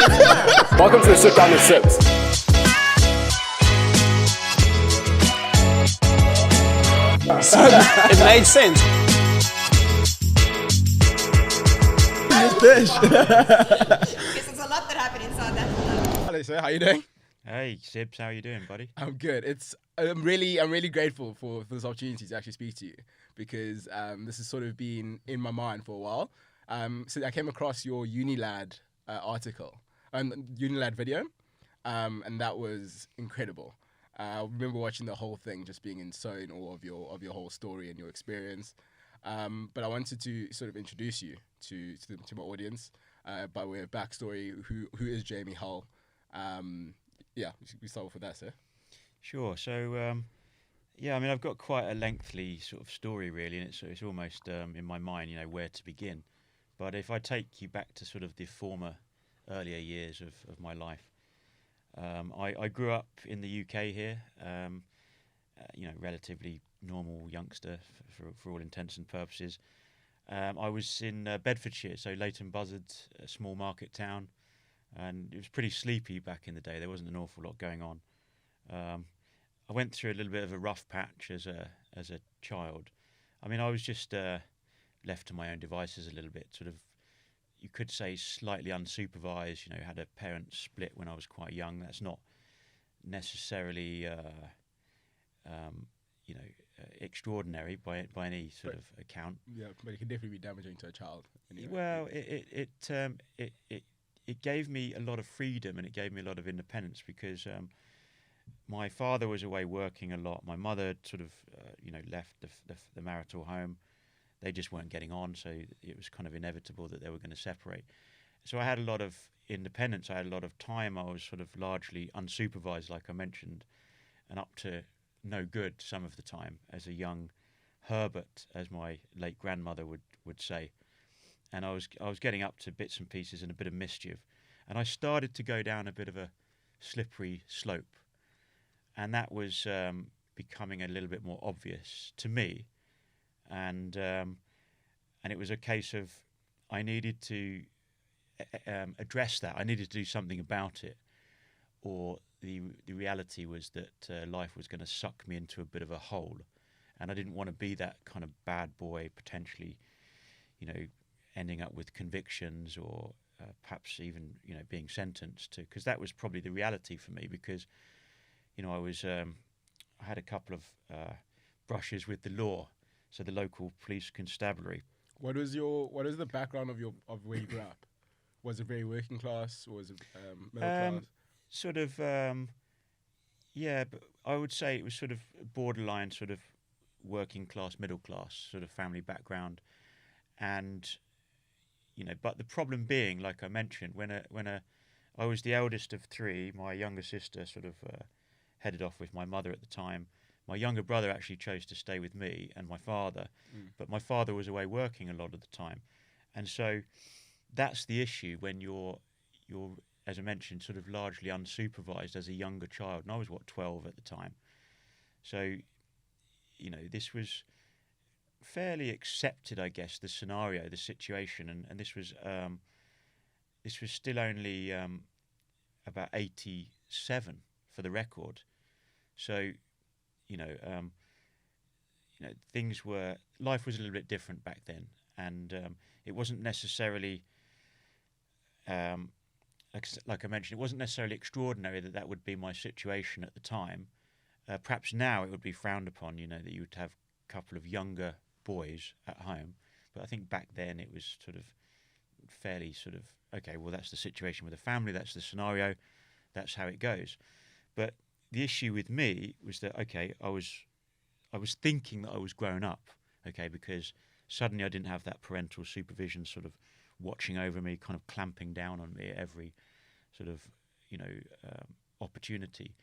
Welcome to the Sit Down With Sibs. It made sense. Because there's a lot that happened inside that. Hello, sir. How you doing? Hey, Sibs, how you doing, buddy? I'm good. I'm really grateful for this opportunity to actually speak to you because this has sort of been in my mind for a while. So I came across your Unilad article, Unilad video, and that was incredible. I remember watching the whole thing, just being in awe of your whole story and your experience. But I wanted to sort of introduce you to my audience by way of backstory. Who is Jamie Hull? Yeah, we start off with that, sir. Sure. So, yeah, I mean, I've got quite a lengthy sort of story, really, and it's almost in my mind, you know, where to begin. But if I take you back to sort of the earlier years of my life, I grew up in the UK here, you know, relatively normal youngster for all intents and purposes. I was in Bedfordshire, so Leighton Buzzard, a small market town, and it was pretty sleepy back in the day. There wasn't an awful lot going on. I went through a little bit of a rough patch as a child. I mean, I was just left to my own devices a little bit, sort of, you could say slightly unsupervised, you know, had a parent split when I was quite young. That's not necessarily, you know, extraordinary by any sort of account. Yeah, but it can definitely be damaging to a child. Anyway. Well, it gave me a lot of freedom and it gave me a lot of independence because my father was away working a lot. My mother sort of, you know, left the marital home. They just weren't getting on, so it was kind of inevitable that they were going to separate. So I had a lot of independence. I had a lot of time. I was sort of largely unsupervised, like I mentioned, and up to no good some of the time as a young Herbert, as my late grandmother would say. And I was getting up to bits and pieces and a bit of mischief. And I started to go down a bit of a slippery slope. And that was becoming a little bit more obvious to me. And it was a case of I needed to address that. I needed to do something about it. Or the reality was that life was going to suck me into a bit of a hole. And I didn't want to be that kind of bad boy, potentially, you know, ending up with convictions or perhaps even, you know, being sentenced to, because that was probably the reality for me because, you know, I had a couple of brushes with the law, so the local police constabulary. What was the background of where you grew up? Was it very working class or was it middle class? Sort of, yeah, but I would say it was sort of borderline sort of working class, middle class sort of family background. And, you know, but the problem being, like I mentioned, when I was the eldest of three, my younger sister sort of headed off with my mother at the time. My younger brother actually chose to stay with me and my father, but my father was away working a lot of the time. And so that's the issue when you're, as I mentioned, sort of largely unsupervised as a younger child. And I was, 12 at the time. So, you know, this was fairly accepted, I guess, the scenario, the situation, and this was still only about 87 for the record. So, you know, life was a little bit different back then, and it wasn't necessarily, like I mentioned, it wasn't necessarily extraordinary that would be my situation at the time. Perhaps now it would be frowned upon, you know, that you would have a couple of younger boys at home, but I think back then it was sort of fairly sort of, okay, well, that's the situation with the family, that's the scenario, that's how it goes. But the issue with me was that, okay, I was thinking that I was grown up, okay, because suddenly I didn't have that parental supervision sort of watching over me, kind of clamping down on me at every sort of, you know, opportunity.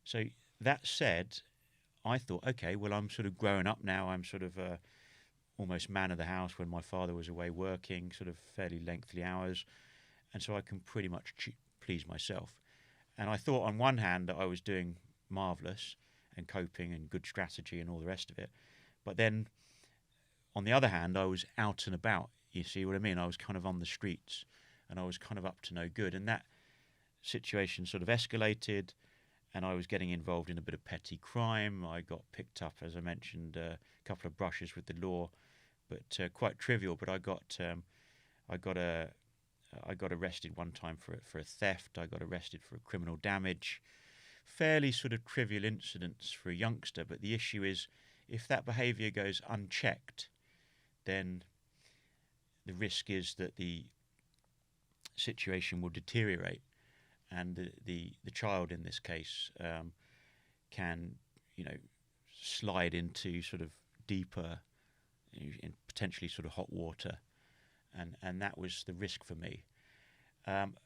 So that said, I thought, okay, well, I'm sort of growing up now. I'm sort of almost man of the house when my father was away working, sort of fairly lengthy hours. And so I can pretty much please myself. And I thought on one hand that I was doing marvellous and coping and good strategy and all the rest of it. But then on the other hand, I was out and about. You see what I mean? I was kind of on the streets and I was kind of up to no good. And situation sort of escalated, and I was getting involved in a bit of petty crime. I got picked up, as I mentioned, a couple of brushes with the law, but quite trivial. But I got arrested one time for a theft. I got arrested for a criminal damage. Fairly sort of trivial incidents for a youngster. But the issue is, if that behaviour goes unchecked, then the risk is that the situation will deteriorate, and the child in this case can, slide into sort of deeper, in potentially sort of hot water, and that was the risk for me.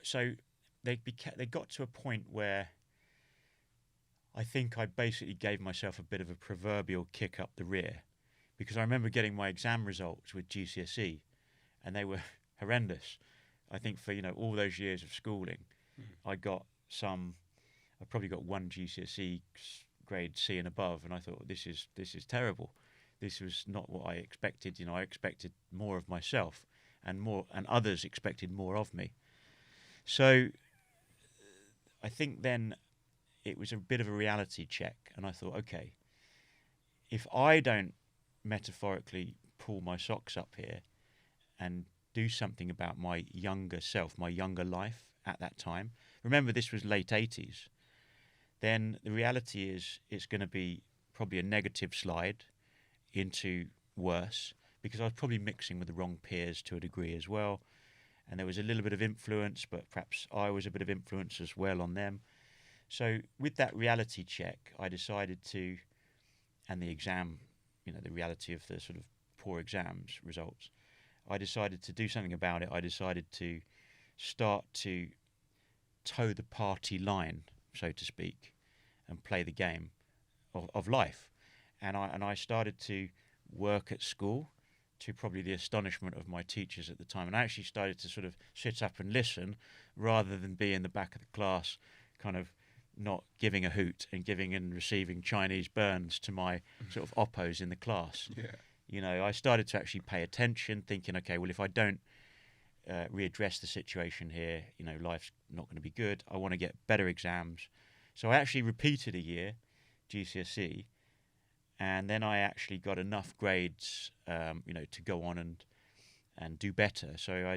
So they got to a point where I think I basically gave myself a bit of a proverbial kick up the rear, because I remember getting my exam results with GCSE, and they were horrendous. I think for all those years of schooling, I probably got one GCSE grade C and above, and I thought, this is terrible. This was not what I expected. I expected more of myself, and others expected more of me. So I think then it was a bit of a reality check, and I thought, okay, if I don't metaphorically pull my socks up here and do something about my younger self, my younger life at that time. Remember, this was late 80s. Then the reality is it's going to be probably a negative slide into worse, because I was probably mixing with the wrong peers to a degree as well. And there was a little bit of influence, but perhaps I was a bit of influence as well on them. So with that reality check, I decided to, and the exam, the reality of the sort of poor exams results, I decided to do something about it. I decided to start to toe the party line, so to speak, and play the game of life. And I started to work at school, to probably the astonishment of my teachers at the time. And I actually started to sort of sit up and listen, rather than be in the back of the class, kind of not giving a hoot and giving and receiving Chinese burns to my sort of oppos in the class. Yeah. I started to actually pay attention, thinking, okay, well, if I don't readdress the situation here, life's not going to be good. I want to get better exams. So I actually repeated a year, GCSE, and then I actually got enough grades, to go on and do better. So I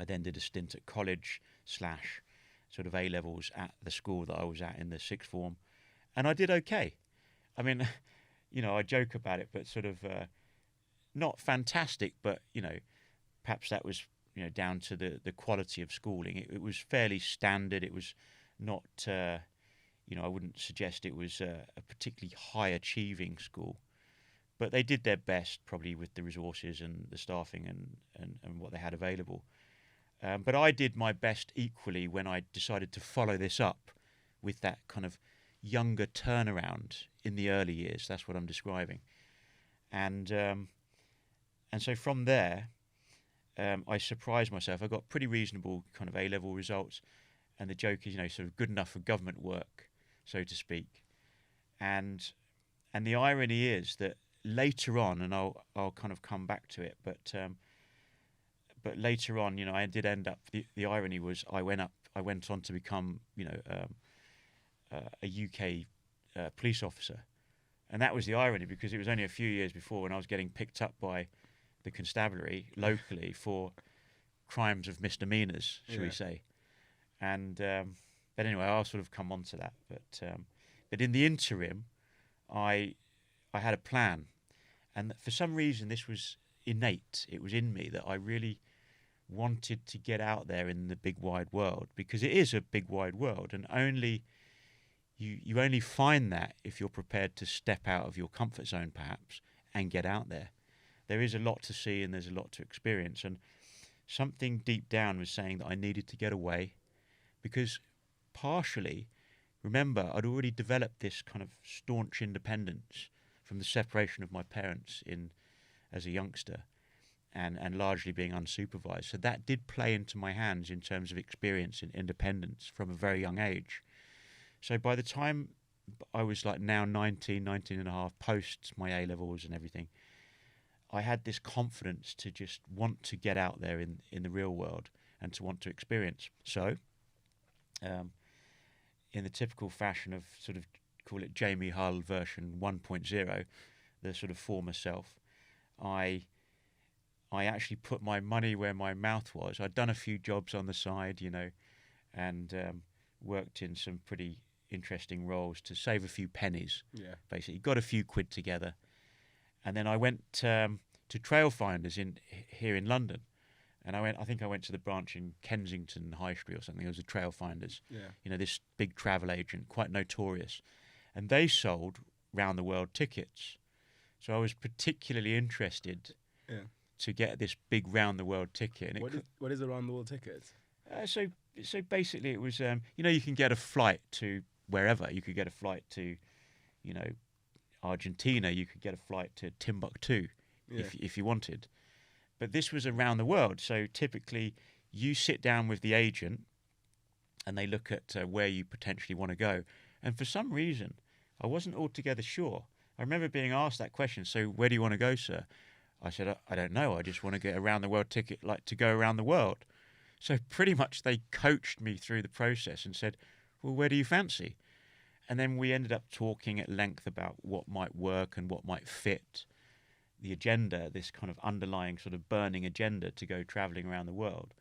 then did a stint at college / sort of A-levels at the school that I was at in the sixth form, and I did okay. I mean, I joke about it, but sort of not fantastic, but perhaps that was down to the quality of schooling. It was fairly standard. It was not, I wouldn't suggest it was a particularly high achieving school, but they did their best probably with the resources and the staffing and what they had available. But I did my best equally when I decided to follow this up with that kind of younger turnaround in the early years. That's what I'm describing. And so from there, I surprised myself. I got pretty reasonable kind of A-level results, and the joke is, sort of good enough for government work, so to speak. And the irony is that later on, and I'll kind of come back to it, but later on, I did end up. The irony was I went on to become, a UK police officer, and that was the irony, because it was only a few years before when I was getting picked up by the constabulary locally for crimes of misdemeanors, shall we say. And but anyway, I'll sort of come on to that. But in the interim, I had a plan, and for some reason this was innate. It was in me that I really wanted to get out there in the big wide world, because it is a big wide world, and you only find that if you're prepared to step out of your comfort zone, perhaps, and get out there. There is a lot to see and there's a lot to experience, and something deep down was saying that I needed to get away, because partially, remember, I'd already developed this kind of staunch independence from the separation of my parents as a youngster, and largely being unsupervised. So that did play into my hands in terms of experience in independence from a very young age. So by the time I was like now 19 and a half, post my A-levels and everything, I had this confidence to just want to get out there in the real world and to want to experience. So in the typical fashion of sort of call it Jamie Hull version 1.0, the sort of former self, I actually put my money where my mouth was. I'd done a few jobs on the side, and worked in some pretty interesting roles to save a few pennies. Yeah. Basically, got a few quid together, and then I went to Trailfinders here in London, and I think I went to the branch in Kensington High Street or something. It was a Trailfinders. Yeah. This big travel agent, quite notorious, and they sold round the world tickets. So I was particularly interested to get this big round the world ticket. And what is a round the world ticket? So basically, it was you can get a flight to wherever. You could get a flight to, Argentina. You could get a flight to Timbuktu if you wanted. But this was around the world. So typically, you sit down with the agent, and they look at where you potentially want to go. And for some reason, I wasn't altogether sure. I remember being asked that question. So where do you want to go, sir? I said, I don't know. I just want to get a round the world ticket, like to go around the world. So pretty much they coached me through the process and said, well, where do you fancy? And then we ended up talking at length about what might work and what might fit the agenda, this kind of underlying sort of burning agenda to go travelling around the world.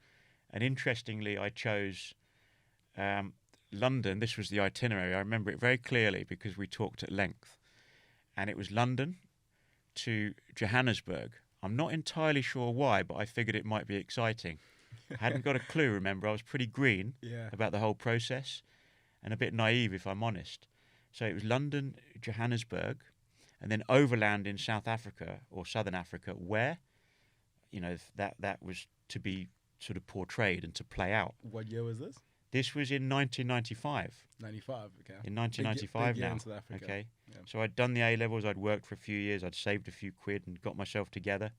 And interestingly, I chose London. This was the itinerary. I remember it very clearly because we talked at length. And it was London to Johannesburg. I'm not entirely sure why, but I figured it might be exciting. I hadn't got a clue, remember. I was pretty green about the whole process and a bit naive, if I'm honest. So it was London, Johannesburg, and then overland in South Africa or Southern Africa, where, that was to be sort of portrayed and to play out. What year was this? This was in 1995. 95, okay. In 1995 big year now. in South Africa. Okay. Yeah. So I'd done the A-levels, I'd worked for a few years, I'd saved a few quid and got myself together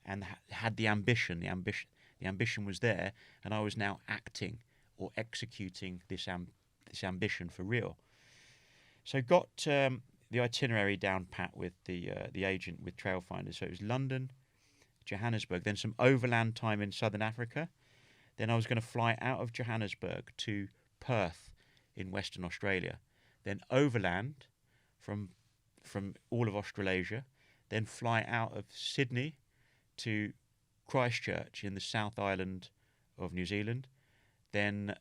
and had the ambition. The ambition was there, and I was now acting or executing this ambition for real. So got the itinerary down pat with the agent with Trailfinders. So it was London, Johannesburg, then some overland time in Southern Africa. Then I was going to fly out of Johannesburg to Perth in Western Australia. Then overland from all of Australasia. Then fly out of Sydney to Christchurch in the South Island of New Zealand. Then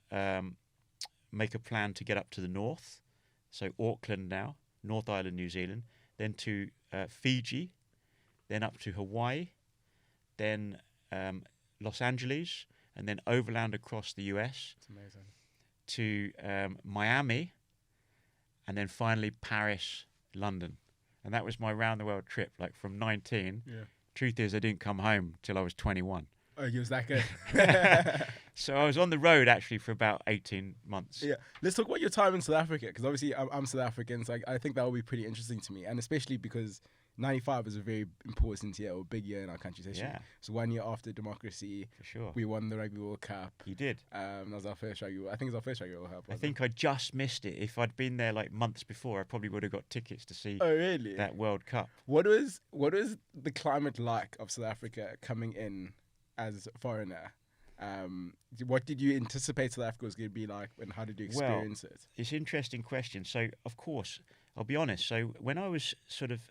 make a plan to get up to the north. So Auckland now, North Island, New Zealand. Then to Fiji. Then up to Hawaii. Then Los Angeles. And then overland across the US. It's amazing. To Miami. And then finally Paris, London. And that was my round-the-world trip, like from 19. Yeah. Truth is, I didn't come home till I was 21. Oh, you was that good? So I was on the road, actually, for about 18 months. Yeah. Let's talk about your time in South Africa, because obviously I'm South African, so I think that will be pretty interesting to me, and especially because 95 was a very important year, or big year in our country's history. Yeah. So 1 year after democracy, For sure. we won the Rugby World Cup. You did. That was our first Rugby. I think it was our first Rugby World Cup. I think I just missed it. If I'd been there like months before, I probably would have got tickets to see Oh, really? that World Cup. What was the climate like of South Africa coming in as a foreigner? What did you anticipate South Africa was going to be like, and how did you experience it? It's an interesting question. So, of course, I'll be honest. So when I was sort of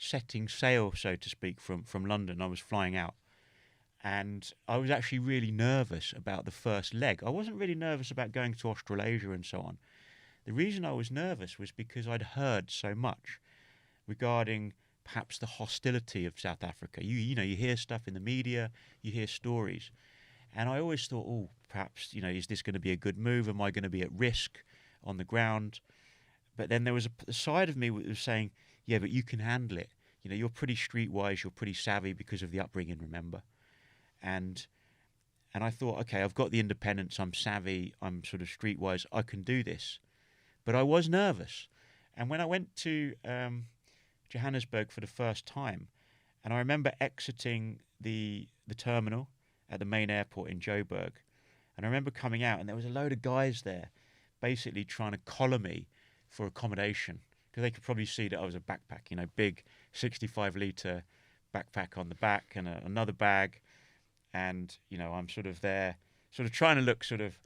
setting sail, so to speak, from London, I was flying out. And I was actually really nervous about the first leg. I wasn't really nervous about going to Australasia and so on. The reason I was nervous was because I'd heard so much regarding perhaps the hostility of South Africa. You hear stuff in the media, you hear stories. And I always thought, oh, perhaps, is this going to be a good move? Am I going to be at risk on the ground? But then there was a side of me that was saying, yeah, but you can handle it. You're pretty streetwise, you're pretty savvy because of the upbringing, remember? And I thought, okay, I've got the independence, I'm savvy, I'm sort of streetwise, I can do this. But I was nervous. And when I went to Johannesburg for the first time, and I remember exiting the terminal at the main airport in Joburg, and I remember coming out, and there was a load of guys there basically trying to collar me for accommodation, because they could probably see that I was a backpack, big 65-litre backpack on the back and another bag. And, I'm sort of there, sort of trying to look sort of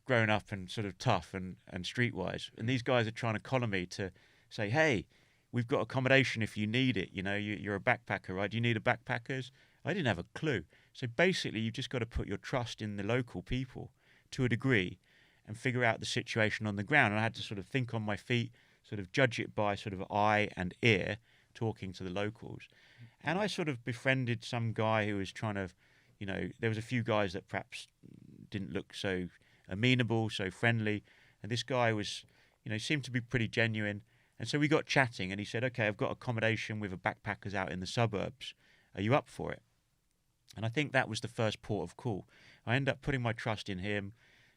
grown up and sort of tough and streetwise, and these guys are trying to collar me to say, hey, we've got accommodation if you need it. You know, you're a backpacker, right? Do you need a backpackers? I didn't have a clue. So basically, you've just got to put your trust in the local people to a degree and figure out the situation on the ground. And I had to sort of think on my feet, sort of judge it by sort of eye and ear, talking to the locals. And I sort of befriended some guy who was trying to, you know, there was a few guys that perhaps didn't look so amenable, so friendly. And this guy was, you know, seemed to be pretty genuine. And so we got chatting and he said, okay, I've got accommodation with a backpackers out in the suburbs. Are you up for it? And I think that was the first port of call. I ended up putting my trust in him,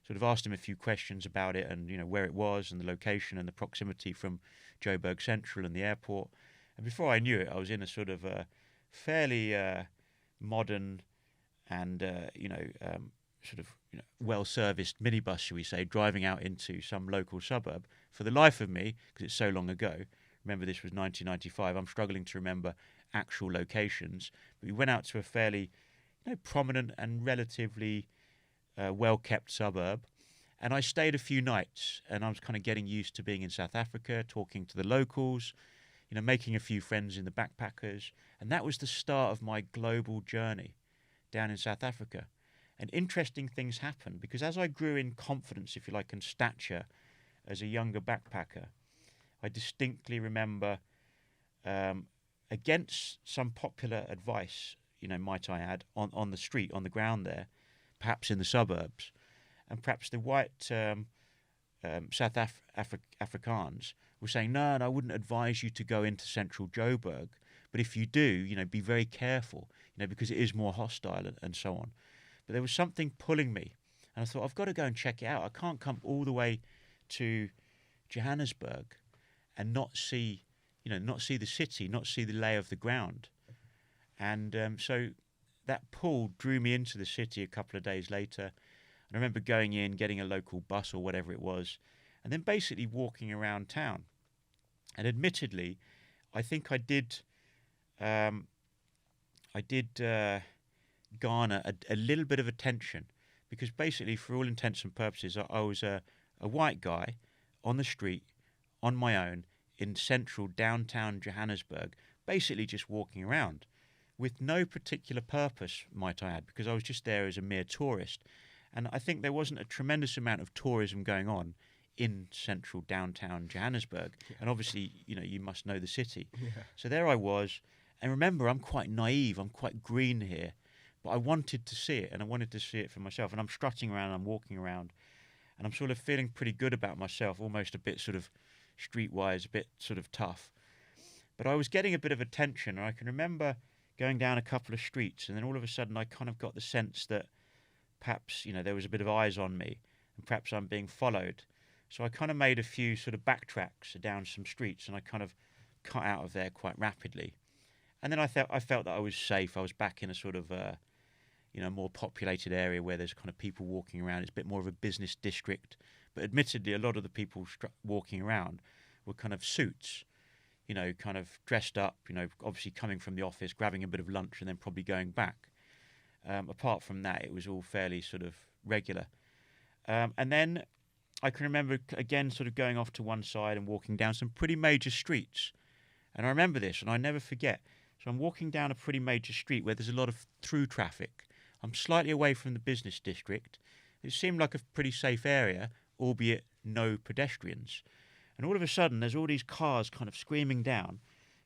sort of asked him a few questions about it and, you know, where it was and the location and the proximity from Joburg Central and the airport. And before I knew it, I was in a sort of fairly modern and, sort of well-serviced minibus, shall we say, driving out into some local suburb. For the life of me, because it's so long ago, remember this was 1995, I'm struggling to remember actual locations, but we went out to a fairly prominent and relatively well-kept suburb, and I stayed a few nights, and I was kind of getting used to being in South Africa, talking to the locals, making a few friends in the backpackers, and that was the start of my global journey down in South Africa. And interesting things happened, because as I grew in confidence, if you like, and stature as a younger backpacker, I distinctly remember, against some popular advice, might I add, on the street, on the ground there, perhaps in the suburbs, and perhaps the white South Afrikaans were saying, no, I wouldn't advise you to go into central Joburg, but if you do, be very careful, because it is more hostile and so on. But there was something pulling me, and I thought, I've got to go and check it out. I can't come all the way to Johannesburg and not see the city, not see the lay of the ground. And so that pull drew me into the city a couple of days later. And I remember going in, getting a local bus or whatever it was, and then basically walking around town. And admittedly, I think I did garner a little bit of attention, because basically, for all intents and purposes, I was a white guy on the street, on my own, in central downtown Johannesburg, basically just walking around with no particular purpose, might I add, because I was just there as a mere tourist. And I think there wasn't a tremendous amount of tourism going on in central downtown Johannesburg. Yeah. And obviously, you must know the city. Yeah. So there I was. And remember, I'm quite naive. I'm quite green here. But I wanted to see it, and I wanted to see it for myself. And I'm strutting around, I'm walking around, and I'm sort of feeling pretty good about myself, almost a bit sort of streetwise, a bit sort of tough. But I was getting a bit of attention, and I can remember going down a couple of streets, and then all of a sudden I kind of got the sense that perhaps, there was a bit of eyes on me, and perhaps I'm being followed. So I kind of made a few sort of backtracks down some streets, and I kind of cut out of there quite rapidly. And then I felt that I was safe. I was back in a sort of more populated area where there's kind of people walking around. It's a bit more of a business district. But admittedly, a lot of the people walking around were kind of suits, kind of dressed up, obviously coming from the office, grabbing a bit of lunch and then probably going back. Apart from that, it was all fairly sort of regular. And then I can remember, again, sort of going off to one side and walking down some pretty major streets. And I remember this, and I never forget. So I'm walking down a pretty major street where there's a lot of through traffic. I'm slightly away from the business district. It seemed like a pretty safe area, albeit no pedestrians. And all of a sudden, there's all these cars kind of screaming down.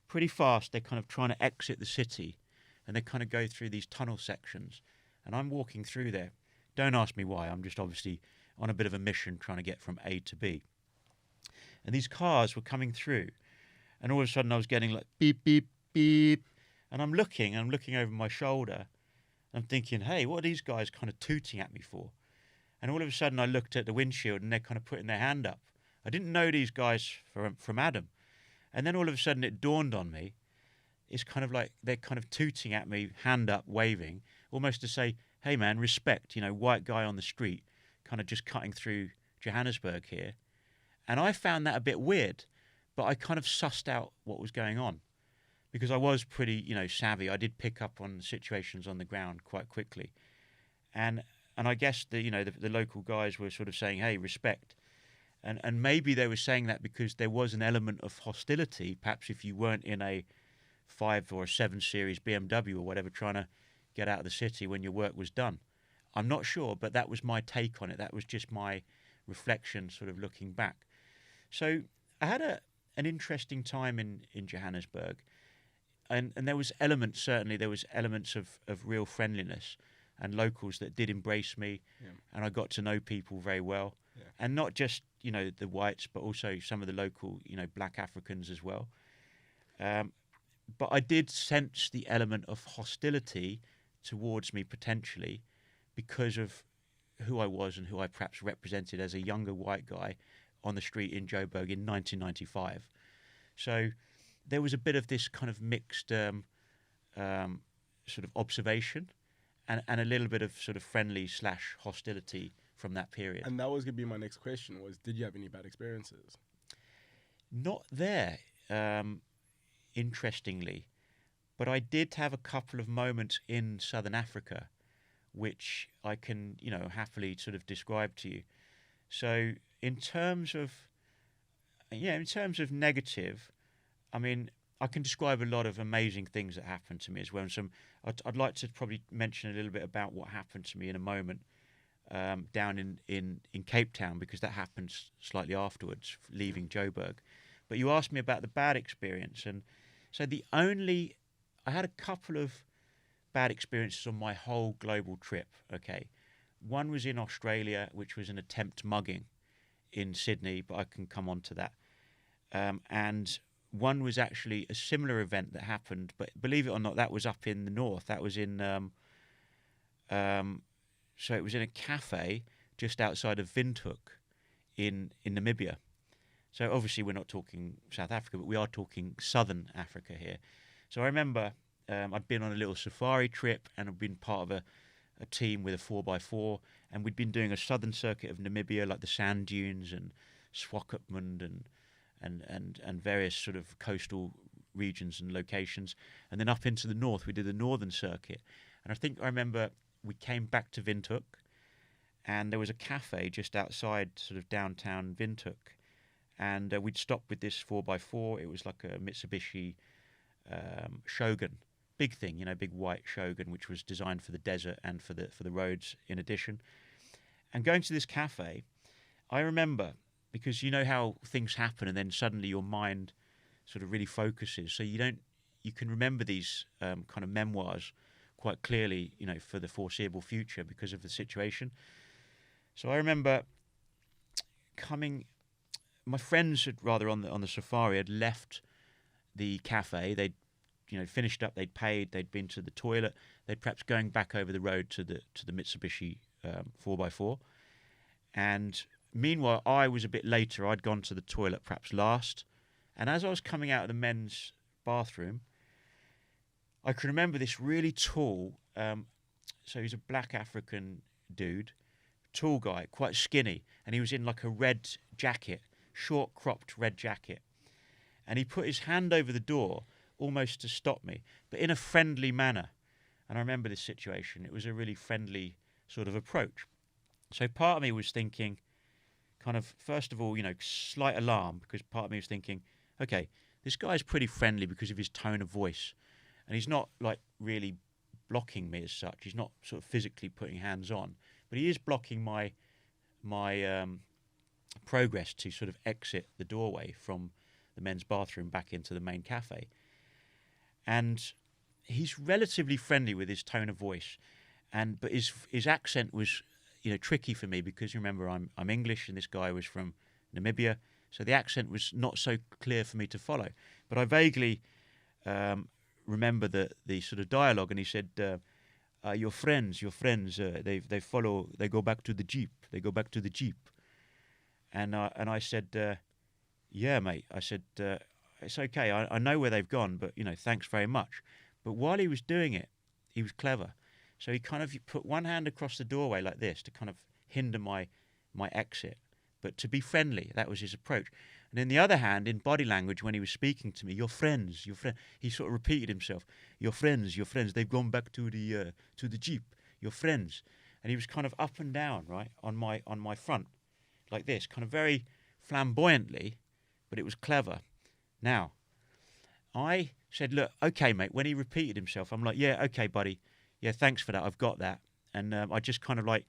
Pretty fast, they're kind of trying to exit the city. And they kind of go through these tunnel sections. And I'm walking through there. Don't ask me why. I'm just obviously on a bit of a mission trying to get from A to B. And these cars were coming through. And all of a sudden, I was getting like beep, beep, beep. And I'm looking over my shoulder. I'm thinking, hey, what are these guys kind of tooting at me for? And all of a sudden I looked at the windshield and they're kind of putting their hand up. I didn't know these guys from Adam. And then all of a sudden it dawned on me, it's kind of like they're kind of tooting at me, hand up, waving, almost to say, hey man, respect, white guy on the street, kind of just cutting through Johannesburg here. And I found that a bit weird, but I kind of sussed out what was going on. Because I was pretty, savvy. I did pick up on situations on the ground quite quickly. And and I guess the local guys were sort of saying, "Hey, respect," and maybe they were saying that because there was an element of hostility. Perhaps if you weren't in a 5 or a 7 Series BMW or whatever, trying to get out of the city when your work was done. I'm not sure, but that was my take on it. That was just my reflection, sort of looking back. So I had an interesting time in Johannesburg, and there was elements, certainly there was elements of real friendliness and locals that did embrace me, and I got to know people very well, and not just the whites, but also some of the local black Africans as well. But I did sense the element of hostility towards me potentially because of who I was and who I perhaps represented as a younger white guy on the street in Joburg in 1995. So there was a bit of this kind of mixed sort of observation and a little bit of sort of friendly / hostility from that period. And that was going to be my next question was, did you have any bad experiences? Not there, interestingly. But I did have a couple of moments in Southern Africa which I can, happily sort of describe to you. So in terms of negative, I mean, I can describe a lot of amazing things that happened to me as well. And I'd like to probably mention a little bit about what happened to me in a moment down in Cape Town, because that happened slightly afterwards, leaving Joburg. But you asked me about the bad experience, and so I had a couple of bad experiences on my whole global trip, okay? One was in Australia, which was an attempt mugging in Sydney, but I can come on to that. And one was actually a similar event that happened, but believe it or not, that was up in the north. That was in, so it was in a cafe just outside of Windhoek in Namibia. So obviously we're not talking South Africa, but we are talking Southern Africa here. So I remember I'd been on a little safari trip and I'd been part of a team with a 4x4, and we'd been doing a southern circuit of Namibia, like the sand dunes and Swakopmund and various sort of coastal regions and locations. And then up into the north, we did the northern circuit. And I remember we came back to Windhoek, and there was a cafe just outside sort of downtown Windhoek. And we'd stopped with this 4x4. It was like a Mitsubishi Shogun, big thing, big white Shogun, which was designed for the desert and for the roads in addition. And going to this cafe, I remember, because you know how things happen and then suddenly your mind sort of really focuses. So you can remember these kind of memoirs quite clearly, for the foreseeable future because of the situation. So I remember my friends on the safari had left the cafe. They'd finished up, they'd paid, they'd been to the toilet, they'd perhaps going back over the road to the Mitsubishi 4x4. And meanwhile, I was a bit later. I'd gone to the toilet perhaps last. And as I was coming out of the men's bathroom, I can remember this really tall, so he's a black African dude, tall guy, quite skinny, and he was in like a red jacket, short cropped red jacket. And he put his hand over the door almost to stop me, but in a friendly manner. And I remember this situation. It was a really friendly sort of approach. So part of me was thinking, kind of, first of all, slight alarm, because part of me was thinking, okay, this guy's pretty friendly because of his tone of voice. And he's not like really blocking me as such. He's not sort of physically putting hands on, but he is blocking my progress to sort of exit the doorway from the men's bathroom back into the main cafe. And he's relatively friendly with his tone of voice, but his accent was tricky for me, because remember I'm English and this guy was from Namibia, so the accent was not so clear for me to follow. But I vaguely remember the sort of dialogue, and he said, your friends, they go back to the jeep, and I said, yeah, mate. I said, it's okay. I know where they've gone, but thanks very much. But while he was doing it, he was clever. So he kind of put one hand across the doorway like this to kind of hinder my exit, but to be friendly. That was his approach. And then the other hand, in body language, when he was speaking to me, your friends, he sort of repeated himself. Your friends, they've gone back to the jeep. Your friends. and he was kind of up and down, right, on my front, like this, kind of very flamboyantly, but it was clever. Now, I said, look, okay, mate. When he repeated himself, I'm like, yeah, okay, buddy. Yeah, thanks for that. I've got that. And I just kind of like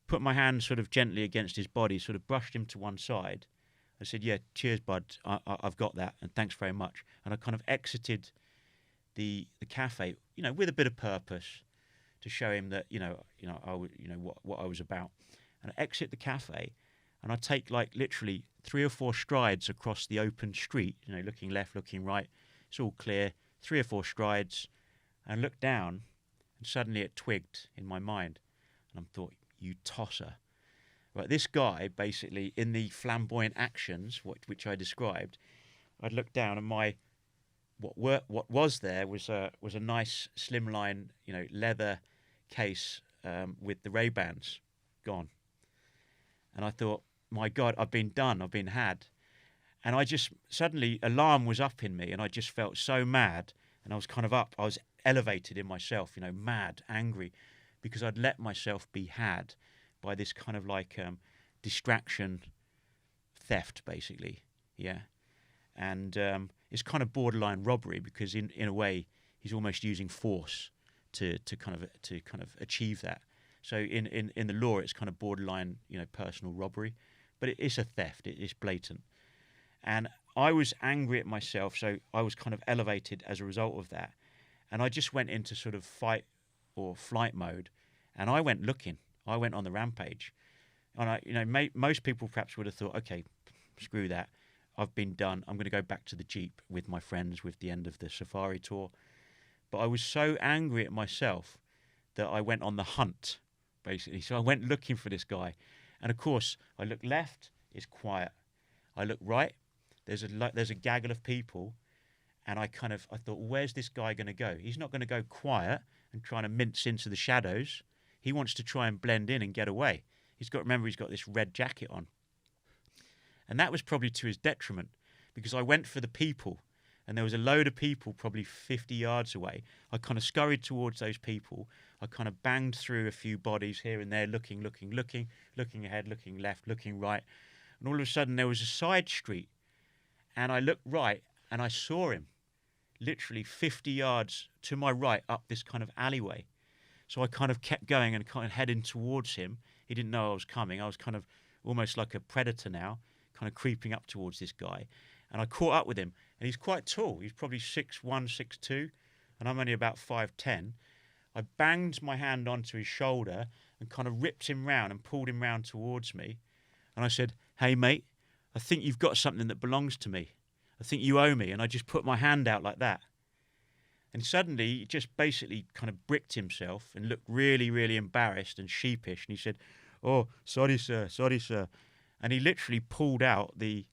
put my hand sort of gently against his body, sort of brushed him to one side. I said, yeah, cheers, bud. I've got that. And thanks very much. And I kind of exited the cafe, you know, with a bit of purpose to show him that, what I was about. And I exit the cafe and I take like literally 3 or 4 strides across the open street, you know, looking left, looking right. It's all clear. 3 or 4 strides, and looked down, and suddenly it twigged in my mind, and I thought, you tosser. Right, this guy basically, in the flamboyant actions, which I described, I'd looked down, and what was there was a nice slimline, you know, leather case with the Ray-Bans gone, and I thought, my God, I've been done, I've been had. And I just, suddenly, alarm was up in me, and I just felt so mad, and I was kind of up, I was elevated in myself, you know, mad, angry, because I'd let myself be had by this kind of like distraction theft, basically, yeah. And it's kind of borderline robbery, because in a way, he's almost using force to kind of achieve that. So in the law, it's kind of borderline, you know, personal robbery, but it's a theft, it's blatant. And I was angry at myself, so I was kind of elevated as a result of that. And I just went into sort of fight or flight mode, and I went looking. I went on the rampage. And most people perhaps would have thought, okay, screw that. I've been done. I'm going to go back to the Jeep with my friends with the end of the safari tour. But I was so angry at myself that I went on the hunt, basically. So I went looking for this guy. And of course, I look left, it's quiet. I look right, there's a gaggle of people, and I thought, where's this guy going to go? He's not going to go quiet and trying to mince into the shadows. He wants to try and blend in and get away. Remember, he's got this red jacket on. And that was probably to his detriment, because I went for the people, and there was a load of people probably 50 yards away. I kind of scurried towards those people. I kind of banged through a few bodies here and there, looking ahead, looking left, looking right. And all of a sudden, there was a side street. And I looked right, and I saw him literally 50 yards to my right up this kind of alleyway. So I kind of kept going and kind of heading towards him. He didn't know I was coming. I was kind of almost like a predator now, kind of creeping up towards this guy. And I caught up with him. And he's quite tall. He's probably 6'1", 6'2", and I'm only about 5'10". I banged my hand onto his shoulder and kind of ripped him round and pulled him round towards me. And I said, hey, mate, I think you've got something that belongs to me. I think you owe me. And I just put my hand out like that. And suddenly he just basically kind of bricked himself and looked really, really embarrassed and sheepish. And he said, oh, sorry, sir. And he literally pulled out the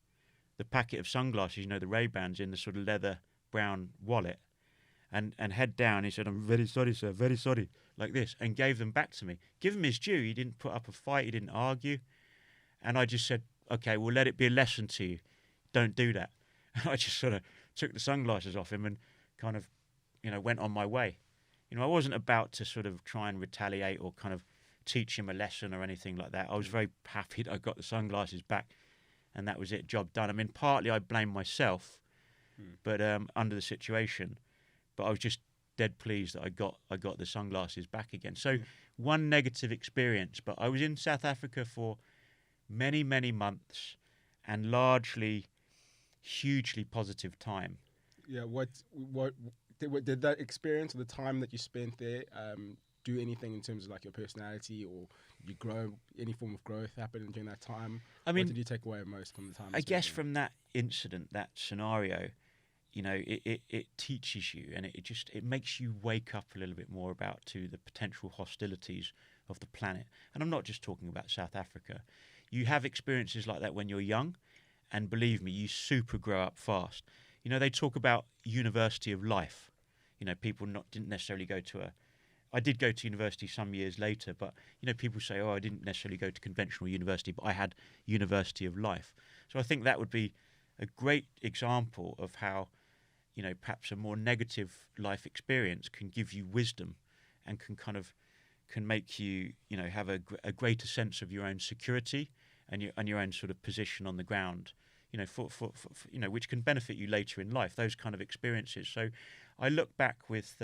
packet of sunglasses, you know, the Ray-Bans in the sort of leather brown wallet, and head down. He said, I'm very sorry, sir, very sorry, like this, and gave them back to me. Give him his due. He didn't put up a fight. He didn't argue. And I just said, okay, well, let it be a lesson to you. Don't do that. And I just sort of took the sunglasses off him and kind of, you know, went on my way. You know, I wasn't about to sort of try and retaliate or kind of teach him a lesson or anything like that. I was very happy that I got the sunglasses back, and that was it, job done. I mean, partly I blame myself, but under the situation, but I was just dead pleased that I got the sunglasses back again. So one negative experience, but I was in South Africa for many, many months, and largely hugely positive time. Yeah, what did that experience or the time that you spent there do anything in terms of like your personality, or you grow, any form of growth happen during that time? I mean, what did you take away most from the time? I guess from that incident, that scenario, you know, it teaches you, and it makes you wake up a little bit more to the potential hostilities of the planet. And I'm not just talking about South Africa. You have experiences like that when you're young, and believe me, you super grow up fast. You know, they talk about university of life. You know, people didn't necessarily go to I did go to university some years later, but, you know, people say, oh, I didn't necessarily go to conventional university, but I had university of life. So I think that would be a great example of how, you know, perhaps a more negative life experience can give you wisdom and can kind of can make you, have a greater sense of your own security and your own sort of position on the ground, for which can benefit you later in life. Those kind of experiences. So, I look back with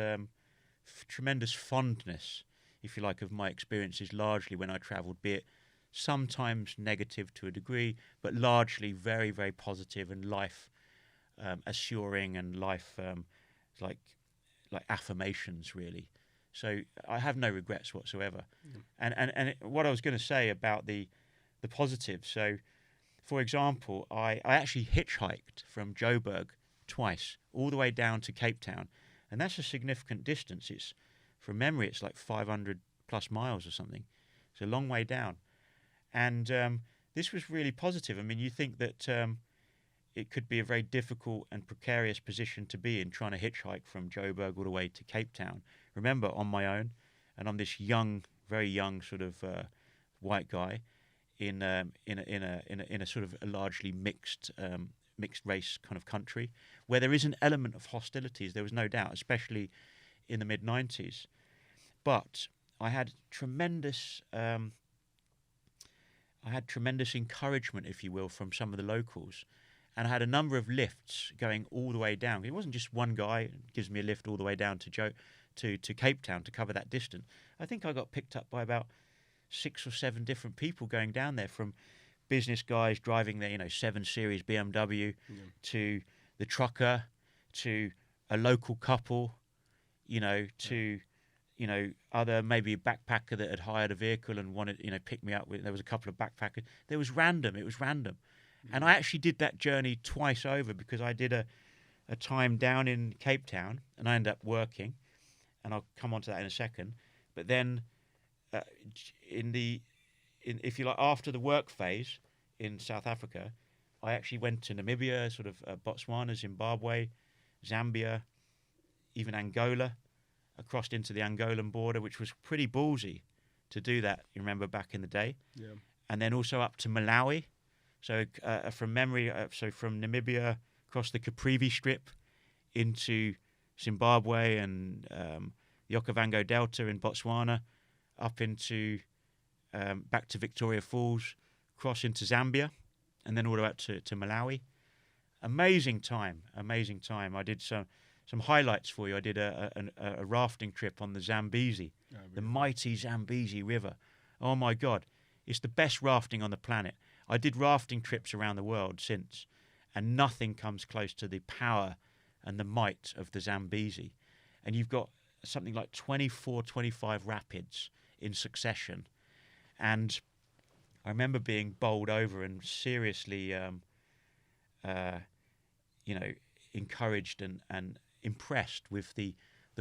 tremendous fondness, if you like, of my experiences, largely when I travelled, be it sometimes negative to a degree, but largely very, very positive and life assuring and life like affirmations, really. So I have no regrets whatsoever. And what I was going to say about the positives. So, for example, I actually hitchhiked from Joburg twice, all the way down to Cape Town, and that's a significant distance. It's, from memory, it's like 500 plus miles or something. It's a long way down, and this was really positive. I mean, you think that it could be a very difficult and precarious position to be in, trying to hitchhike from Joburg all the way to Cape Town. Remember, on my own, and I'm this young, very young sort of white guy in a sort of a largely mixed race kind of country, where there is an element of hostilities. There was no doubt, especially in the mid-90s. But I had tremendous encouragement, if you will, from some of the locals. And I had a number of lifts going all the way down. It wasn't just one guy gives me a lift all the way down to Cape Town to cover that distance. I think I got picked up by about 6 or 7 different people going down there, from business guys driving their 7 Series BMW to the trucker, to a local couple, to other, maybe a backpacker that had hired a vehicle and wanted pick me up with. There was a couple of backpackers. It was random. And I actually did that journey twice over, because I did a time down in Cape Town and I ended up working, and I'll come on to that in a second. But then if you like, after the work phase in South Africa, I actually went to Namibia, sort of Botswana, Zimbabwe, Zambia, even Angola, crossed into the Angolan border, which was pretty ballsy to do that, you remember, back in the day. Yeah. And then also up to Malawi. So from memory, so from Namibia, across the Caprivi Strip into Zimbabwe and the Okavango Delta in Botswana, up into back to Victoria Falls, cross into Zambia, and then all the way up to Malawi. Amazing time. I did some highlights for you. I did a rafting trip on the Zambezi, the mighty Zambezi River. Oh my God, it's the best rafting on the planet. I did rafting trips around the world since, and nothing comes close to the power and the might of the Zambezi. And you've got something like 24, 25 rapids in succession. And I remember being bowled over and seriously, encouraged and impressed with the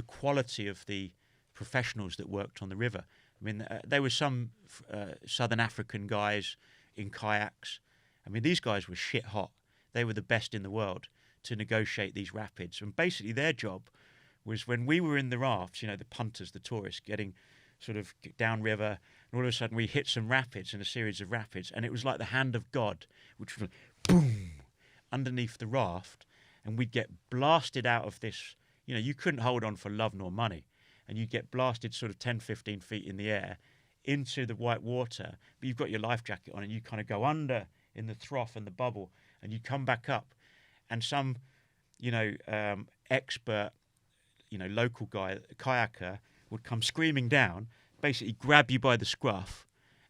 quality of the professionals that worked on the river. I mean, there were some Southern African guys in kayaks. I mean, these guys were shit hot. They were the best in the world to negotiate these rapids. And basically their job was, when we were in the rafts, the punters, the tourists, getting sort of downriver, and all of a sudden we hit some rapids, in a series of rapids, and it was like the hand of God, which was boom, underneath the raft, and we'd get blasted out of this, you couldn't hold on for love nor money, and you'd get blasted sort of 10, 15 feet in the air into the white water, but you've got your life jacket on, and you kind of go under in the trough and the bubble, and you come back up, and some, expert, local guy, kayaker, would come screaming down, basically grab you by the scruff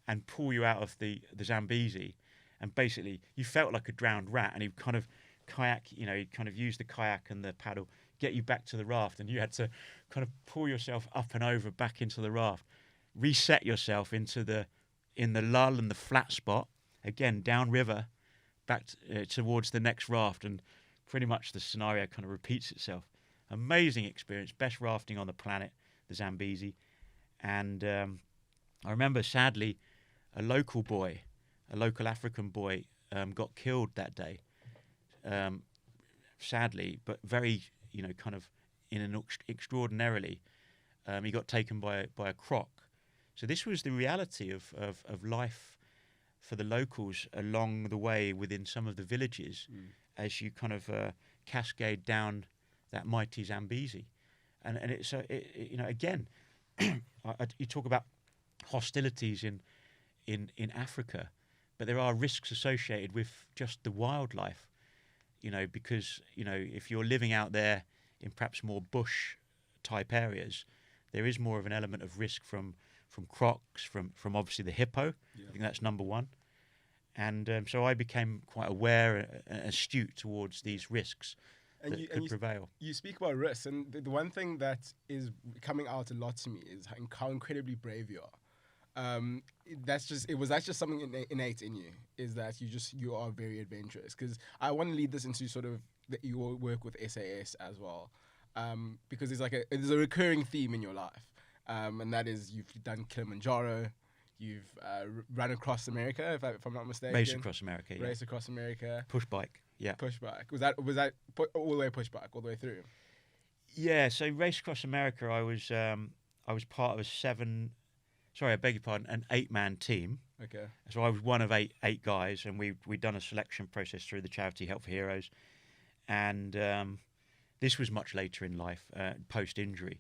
and pull you out of the Zambezi. And basically you felt like a drowned rat, and he'd kind of kayak, he'd kind of use the kayak and the paddle, get you back to the raft, and you had to kind of pull yourself up and over back into the raft, reset yourself in the lull and the flat spot, again, downriver, back towards the next raft, and pretty much the scenario kind of repeats itself. Amazing experience, best rafting on the planet, the Zambezi. And I remember, sadly, a local African boy, got killed that day. Sadly, but very, kind of in an extraordinarily, he got taken by a croc. So this was the reality of life for the locals along the way within some of the villages, as you kind of cascade down that mighty Zambezi. And it's again, you talk about hostilities in Africa, but there are risks associated with just the wildlife, because, if you're living out there in perhaps more bush type areas, there is more of an element of risk from crocs, from obviously the hippo. Yeah. I think that's number one. And so I became quite aware and astute towards these risks that could prevail. You speak about risks, and the one thing that is coming out a lot to me is how incredibly brave you are. That's just something innate in you, is that you are very adventurous. Because I want to lead this into sort of your work with SAS as well, because there's a recurring theme in your life, and that is you've done Kilimanjaro. You've run across America, if I'm not mistaken. Race across America, yeah. Race across America. Push bike, yeah. Push bike. Was that all the way push bike, all the way through? Yeah. So Race Across America, I was part of an 8-man team. Okay. So I was one of eight guys, and we'd done a selection process through the charity Help for Heroes, and this was much later in life, post injury,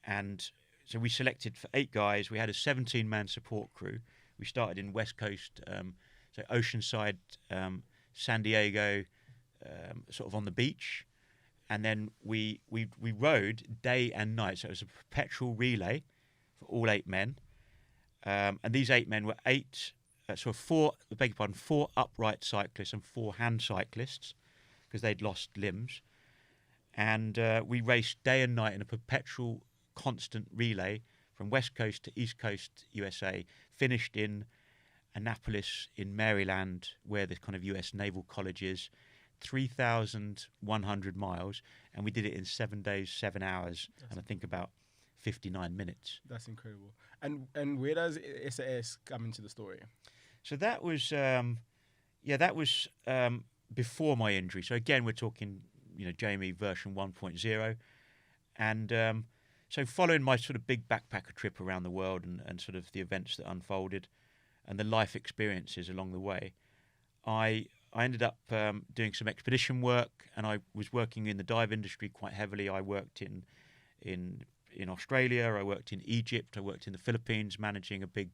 and so we selected for 8 guys. We had a 17-man support crew. We started in West Coast, so Oceanside, San Diego, sort of on the beach. And then we rode day and night. So it was a perpetual relay for all 8 men. And these 8 men were 4 upright cyclists and 4 hand cyclists, because they'd lost limbs. And we raced day and night in a perpetual constant relay from West Coast to East Coast USA, finished in Annapolis in Maryland, where the kind of US Naval College is, 3,100 miles, and we did it in 7 days, 7 hours, and I think about 59 minutes. That's incredible. And where does SAS come into the story? So that was before my injury. So again, we're talking, Jamie version 1.0, and so following my sort of big backpacker trip around the world and sort of the events that unfolded and the life experiences along the way, I ended up doing some expedition work, and I was working in the dive industry quite heavily. I worked in Australia, I worked in Egypt, I worked in the Philippines, managing a big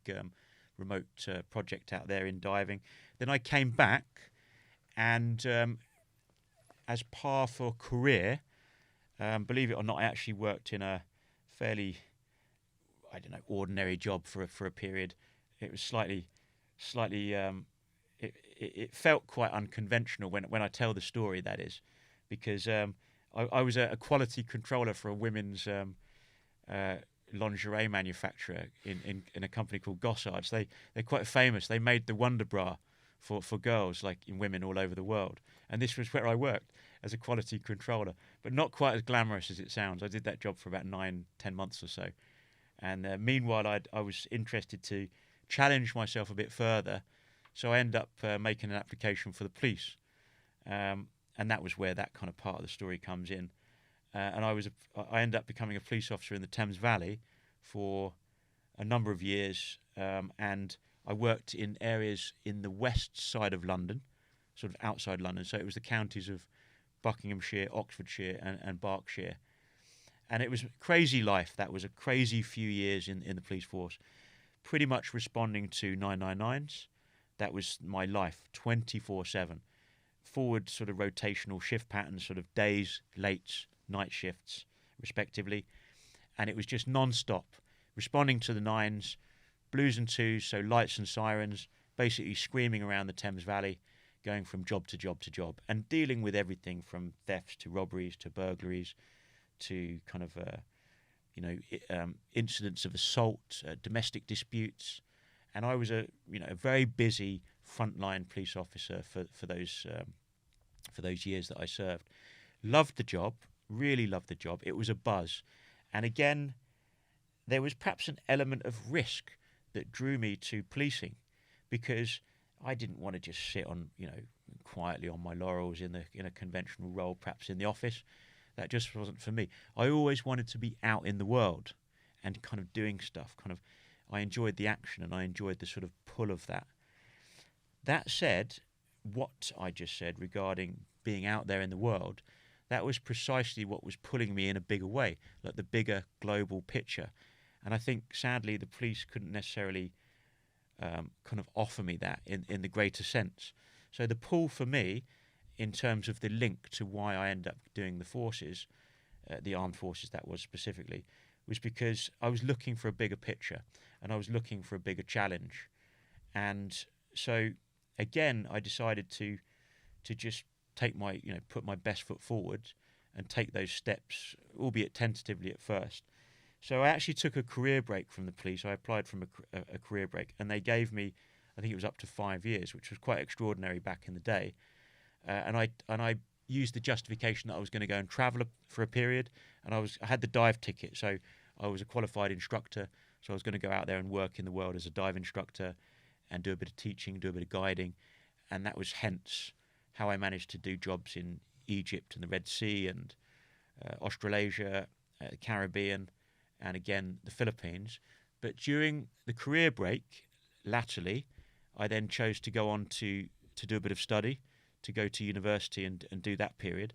remote project out there in diving. Then I came back, and as par for career, believe it or not, I actually worked in a fairly, ordinary job for a period. It was slightly. It felt quite unconventional when I tell the story. That is, because I was a quality controller for a women's lingerie manufacturer in a company called Gossards. They're quite famous. They made the Wonder Bra for girls, like in women all over the world. And this was where I worked as a quality controller, but not quite as glamorous as it sounds. I did that job for about 9-10 months or so. And meanwhile, I was interested to challenge myself a bit further. So I ended up making an application for the police. And that was where that kind of part of the story comes in. And I ended up becoming a police officer in the Thames Valley for a number of years. And I worked in areas in the west side of London, sort of outside London. So it was the counties of Buckinghamshire, Oxfordshire, and Berkshire. And it was a crazy life. That was a crazy few years in the police force, pretty much responding to 999s. That was my life, 24/7. Forward sort of rotational shift patterns, sort of days, lates, night shifts, respectively. And it was just non-stop, responding to the 9s, blues and 2s, so lights and sirens, basically screaming around the Thames Valley, going from job to job to job, and dealing with everything from thefts to robberies to burglaries to kind of, incidents of assault, domestic disputes. And I was a very busy frontline police officer for those years that I served. Loved the job, really loved the job. It was a buzz. And again, there was perhaps an element of risk that drew me to policing, because I didn't want to just sit on, quietly on my laurels in a conventional role, perhaps in the office. That just wasn't for me. I always wanted to be out in the world and kind of doing stuff. I enjoyed the action, and I enjoyed the sort of pull of that. That said, what I just said regarding being out there in the world, that was precisely what was pulling me in a bigger way, like the bigger global picture. And I think, sadly, the police couldn't necessarily kind of offer me that in the greater sense. So the pull for me, in terms of the link to why I ended up doing the forces, the armed forces that was specifically, was because I was looking for a bigger picture and I was looking for a bigger challenge. And so, again, I decided to just take put my best foot forward and take those steps, albeit tentatively at first. So I actually took a career break from the police. I applied for a career break, and they gave me, I think it was up to 5 years, which was quite extraordinary back in the day. And I used the justification that I was going to go and travel for a period, and I had the dive ticket, so I was a qualified instructor. So I was going to go out there and work in the world as a dive instructor, and do a bit of teaching, do a bit of guiding, and that was hence how I managed to do jobs in Egypt and the Red Sea and Australasia, Caribbean, and again the Philippines. But during the career break, latterly, I then chose to go on to do a bit of study, to go to university and do that period.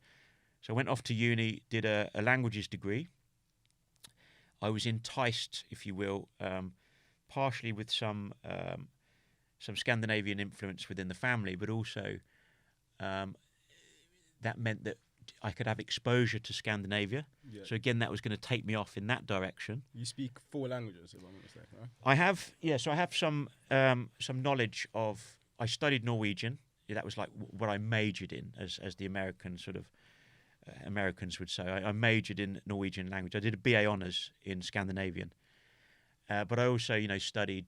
So I went off to uni, did a languages degree. I was enticed, if you will, partially with some Scandinavian influence within the family, but also that meant that I could have exposure to Scandinavia. Yeah. So again, that was going to take me off in that direction. You speak 4 languages, if I'm not mistaken, right? I have, yeah. So I have some knowledge of. I studied Norwegian. Yeah, that was like what I majored in, as the American sort of Americans would say. I majored in Norwegian language. I did a BA honours in Scandinavian, but I also, studied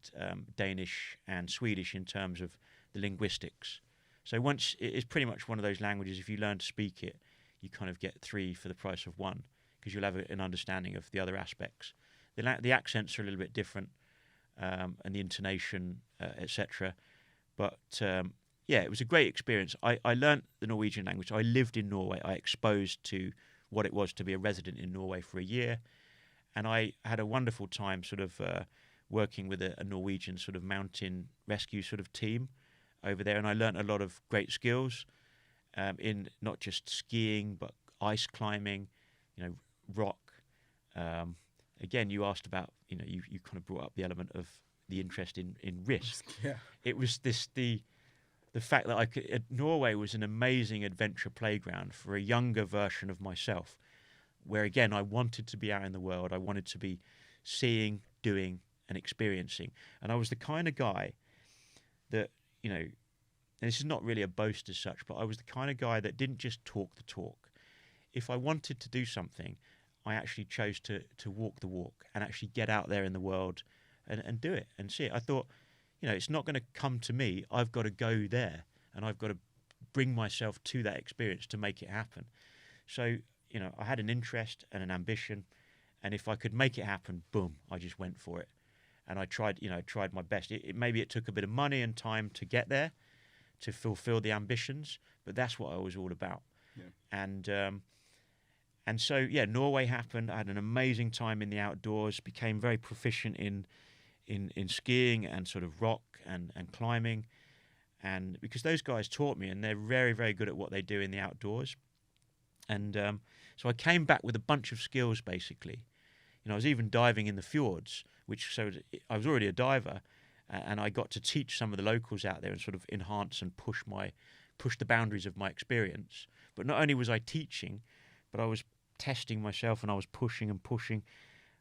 Danish and Swedish in terms of the linguistics. So once it's pretty much one of those languages. If you learn to speak it, you kind of get 3 for the price of 1, because you'll have an understanding of the other aspects. The accents are a little bit different, and the intonation, etc. But yeah, it was a great experience. I learnt the Norwegian language. I lived in Norway. I exposed to what it was to be a resident in Norway for a year, and I had a wonderful time sort of working with a Norwegian sort of mountain rescue sort of team over there, and I learnt a lot of great skills in not just skiing but ice climbing, rock. Again, you asked about, you kind of brought up the element of the interest in risk. Yeah. It was the fact that Norway was an amazing adventure playground for a younger version of myself, where again I wanted to be out in the world. I wanted to be seeing, doing, and experiencing. And I was the kind of guy that, and this is not really a boast as such, but I was the kind of guy that didn't just talk the talk. If I wanted to do something, I actually chose to walk the walk and actually get out there in the world and do it and see it. I thought, it's not going to come to me. I've got to go there, and I've got to bring myself to that experience to make it happen. So, I had an interest and an ambition, and if I could make it happen, boom, I just went for it. And I tried my best. Maybe it took a bit of money and time to get there, to fulfill the ambitions, but that's what I was all about. Yeah. And so, yeah, Norway happened. I had an amazing time in the outdoors, became very proficient in skiing and sort of rock and climbing, and because those guys taught me, and they're very, very good at what they do in the outdoors. And so I came back with a bunch of skills, basically. I was even diving in the fjords, so I was already a diver, and I got to teach some of the locals out there and sort of enhance and push the boundaries of my experience. But not only was I teaching, but I was testing myself, and I was pushing and pushing.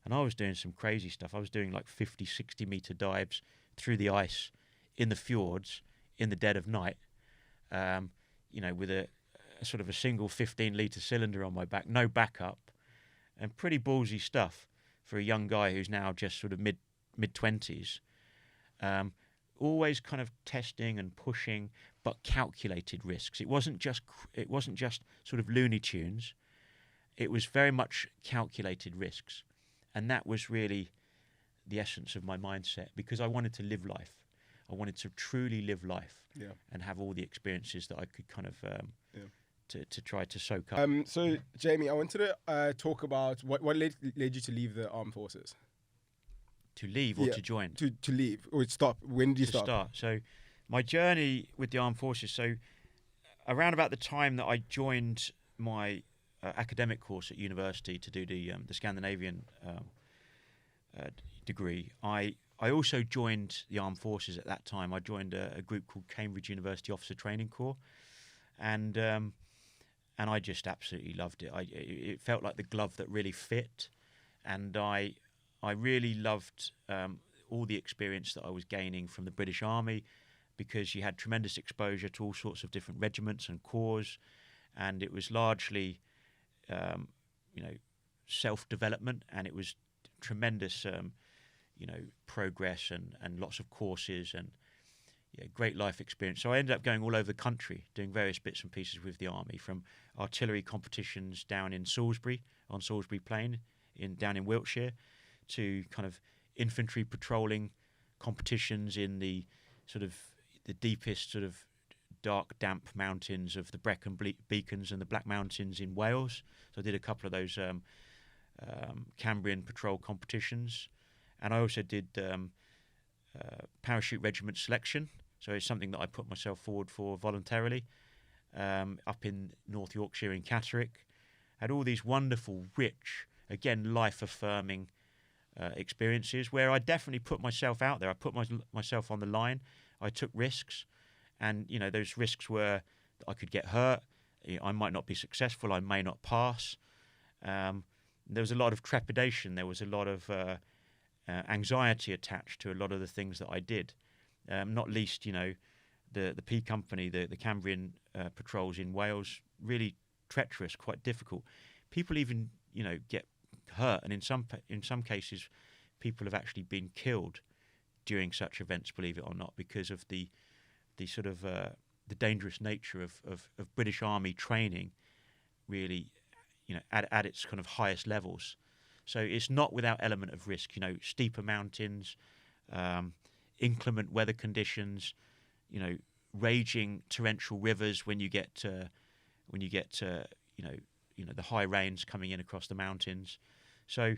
And I was doing some crazy stuff. I was doing like 50, 60 meter dives through the ice in the fjords in the dead of night, with a sort of a single 15-litre cylinder on my back, no backup, and pretty ballsy stuff for a young guy who's now just sort of mid-20s. Always kind of testing and pushing, but calculated risks. It wasn't just sort of Looney Tunes. It was very much calculated risks. And that was really the essence of my mindset, because I wanted to live life. I wanted to truly live life, and have all the experiences that I could kind of to try to soak up. So, Jamie, I wanted to talk about what led you to leave the armed forces. To leave or to join? To leave or stop. When did you start? So, my journey with the armed forces. So, around about the time that I joined my academic course at university to do the Scandinavian degree, I also joined the armed forces at that time. I joined a group called Cambridge University Officer Training Corps, and I just absolutely loved it. It felt like the glove that really fit, and I really loved all the experience that I was gaining from the British Army, because you had tremendous exposure to all sorts of different regiments and corps, and it was largely, self-development, and it was tremendous, progress and lots of courses and great life experience. So I ended up going all over the country, doing various bits and pieces with the Army, from artillery competitions down in Salisbury, on Salisbury Plain, down in Wiltshire, to kind of infantry patrolling competitions in the sort of the deepest sort of dark, damp mountains of the Brecon Beacons and the Black Mountains in Wales. So I did a couple of those Cambrian patrol competitions, and I also did parachute regiment selection. So it's something that I put myself forward for voluntarily, up in North Yorkshire in Catterick. Had all these wonderful, rich, again, life-affirming experiences where I definitely put myself out there. I put myself on the line. I took risks, and those risks were that I could get hurt. I might not be successful. I may not pass. There was a lot of trepidation. There was a lot of anxiety attached to a lot of the things that I did. Not least, the P Company, the Cambrian patrols in Wales, really treacherous, quite difficult. People even, get hurt, and in some cases, people have actually been killed during such events, believe it or not, because of the sort of the dangerous nature of British Army training, really, at its kind of highest levels. So it's not without element of risk. Steeper mountains, inclement weather conditions, raging torrential rivers when you get the high rains coming in across the mountains. So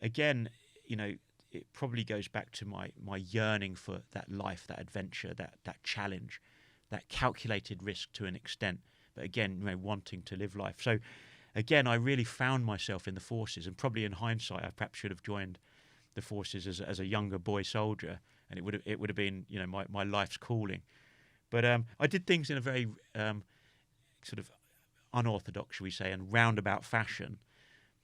again, it probably goes back to my yearning for that life, that adventure, that challenge, that calculated risk to an extent, but again, wanting to live life. So again, I really found myself in the forces, and probably in hindsight, I perhaps should have joined the forces as a younger boy soldier, and it would have been my life's calling. But I did things in a very sort of unorthodox, shall we say, and roundabout fashion.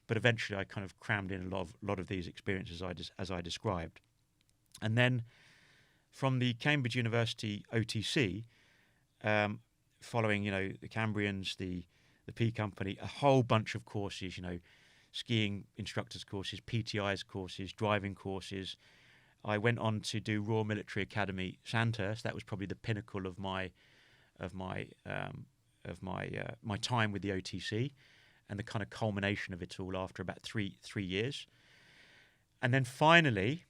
But eventually, I kind of crammed in a lot of these experiences as I described. And then from the Cambridge University OTC, following the Cambrians, the P Company, a whole bunch of courses, skiing instructors courses, PTIs courses, driving courses. I went on to do Royal Military Academy Sandhurst. That was probably the pinnacle of my time with the OTC, and the kind of culmination of it all after about three years. And then finally,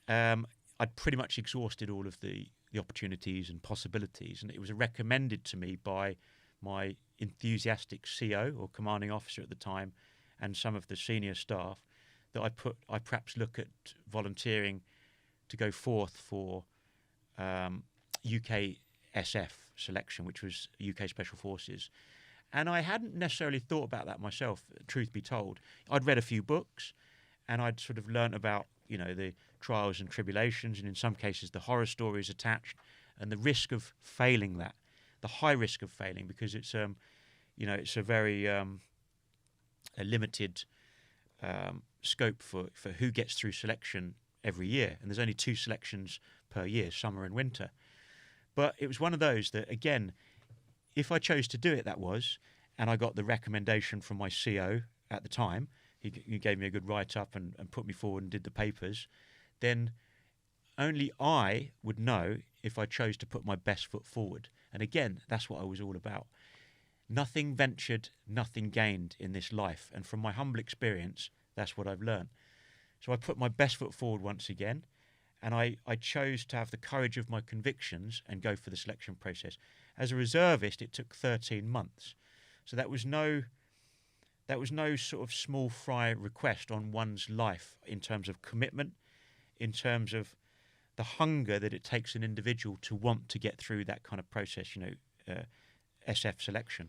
I'd pretty much exhausted all of the opportunities and possibilities, and it was recommended to me by my enthusiastic CO, or commanding officer at the time, and some of the senior staff, that I perhaps look at volunteering to go forth for UK SF selection, which was UK Special Forces. And I hadn't necessarily thought about that myself, truth be told. I'd read a few books, and I'd sort of learnt about, the trials and tribulations, and in some cases the horror stories attached, and the risk of failing that, the high risk of failing, because it's it's a very a limited scope for who gets through selection every year, and there's only 2 selections per year, summer and winter. But it was one of those that, again, if I chose to do it, and I got the recommendation from my CO at the time, he gave me a good write-up and put me forward and did the papers, then only I would know if I chose to put my best foot forward. And again, that's what I was all about. Nothing ventured, nothing gained in this life. And from my humble experience, that's what I've learned. So I put my best foot forward once again, and I chose to have the courage of my convictions and go for the selection process. As a reservist, it took 13 months. So that was no sort of small fry request on one's life in terms of commitment, in terms of the hunger that it takes an individual to want to get through that kind of process, SF selection.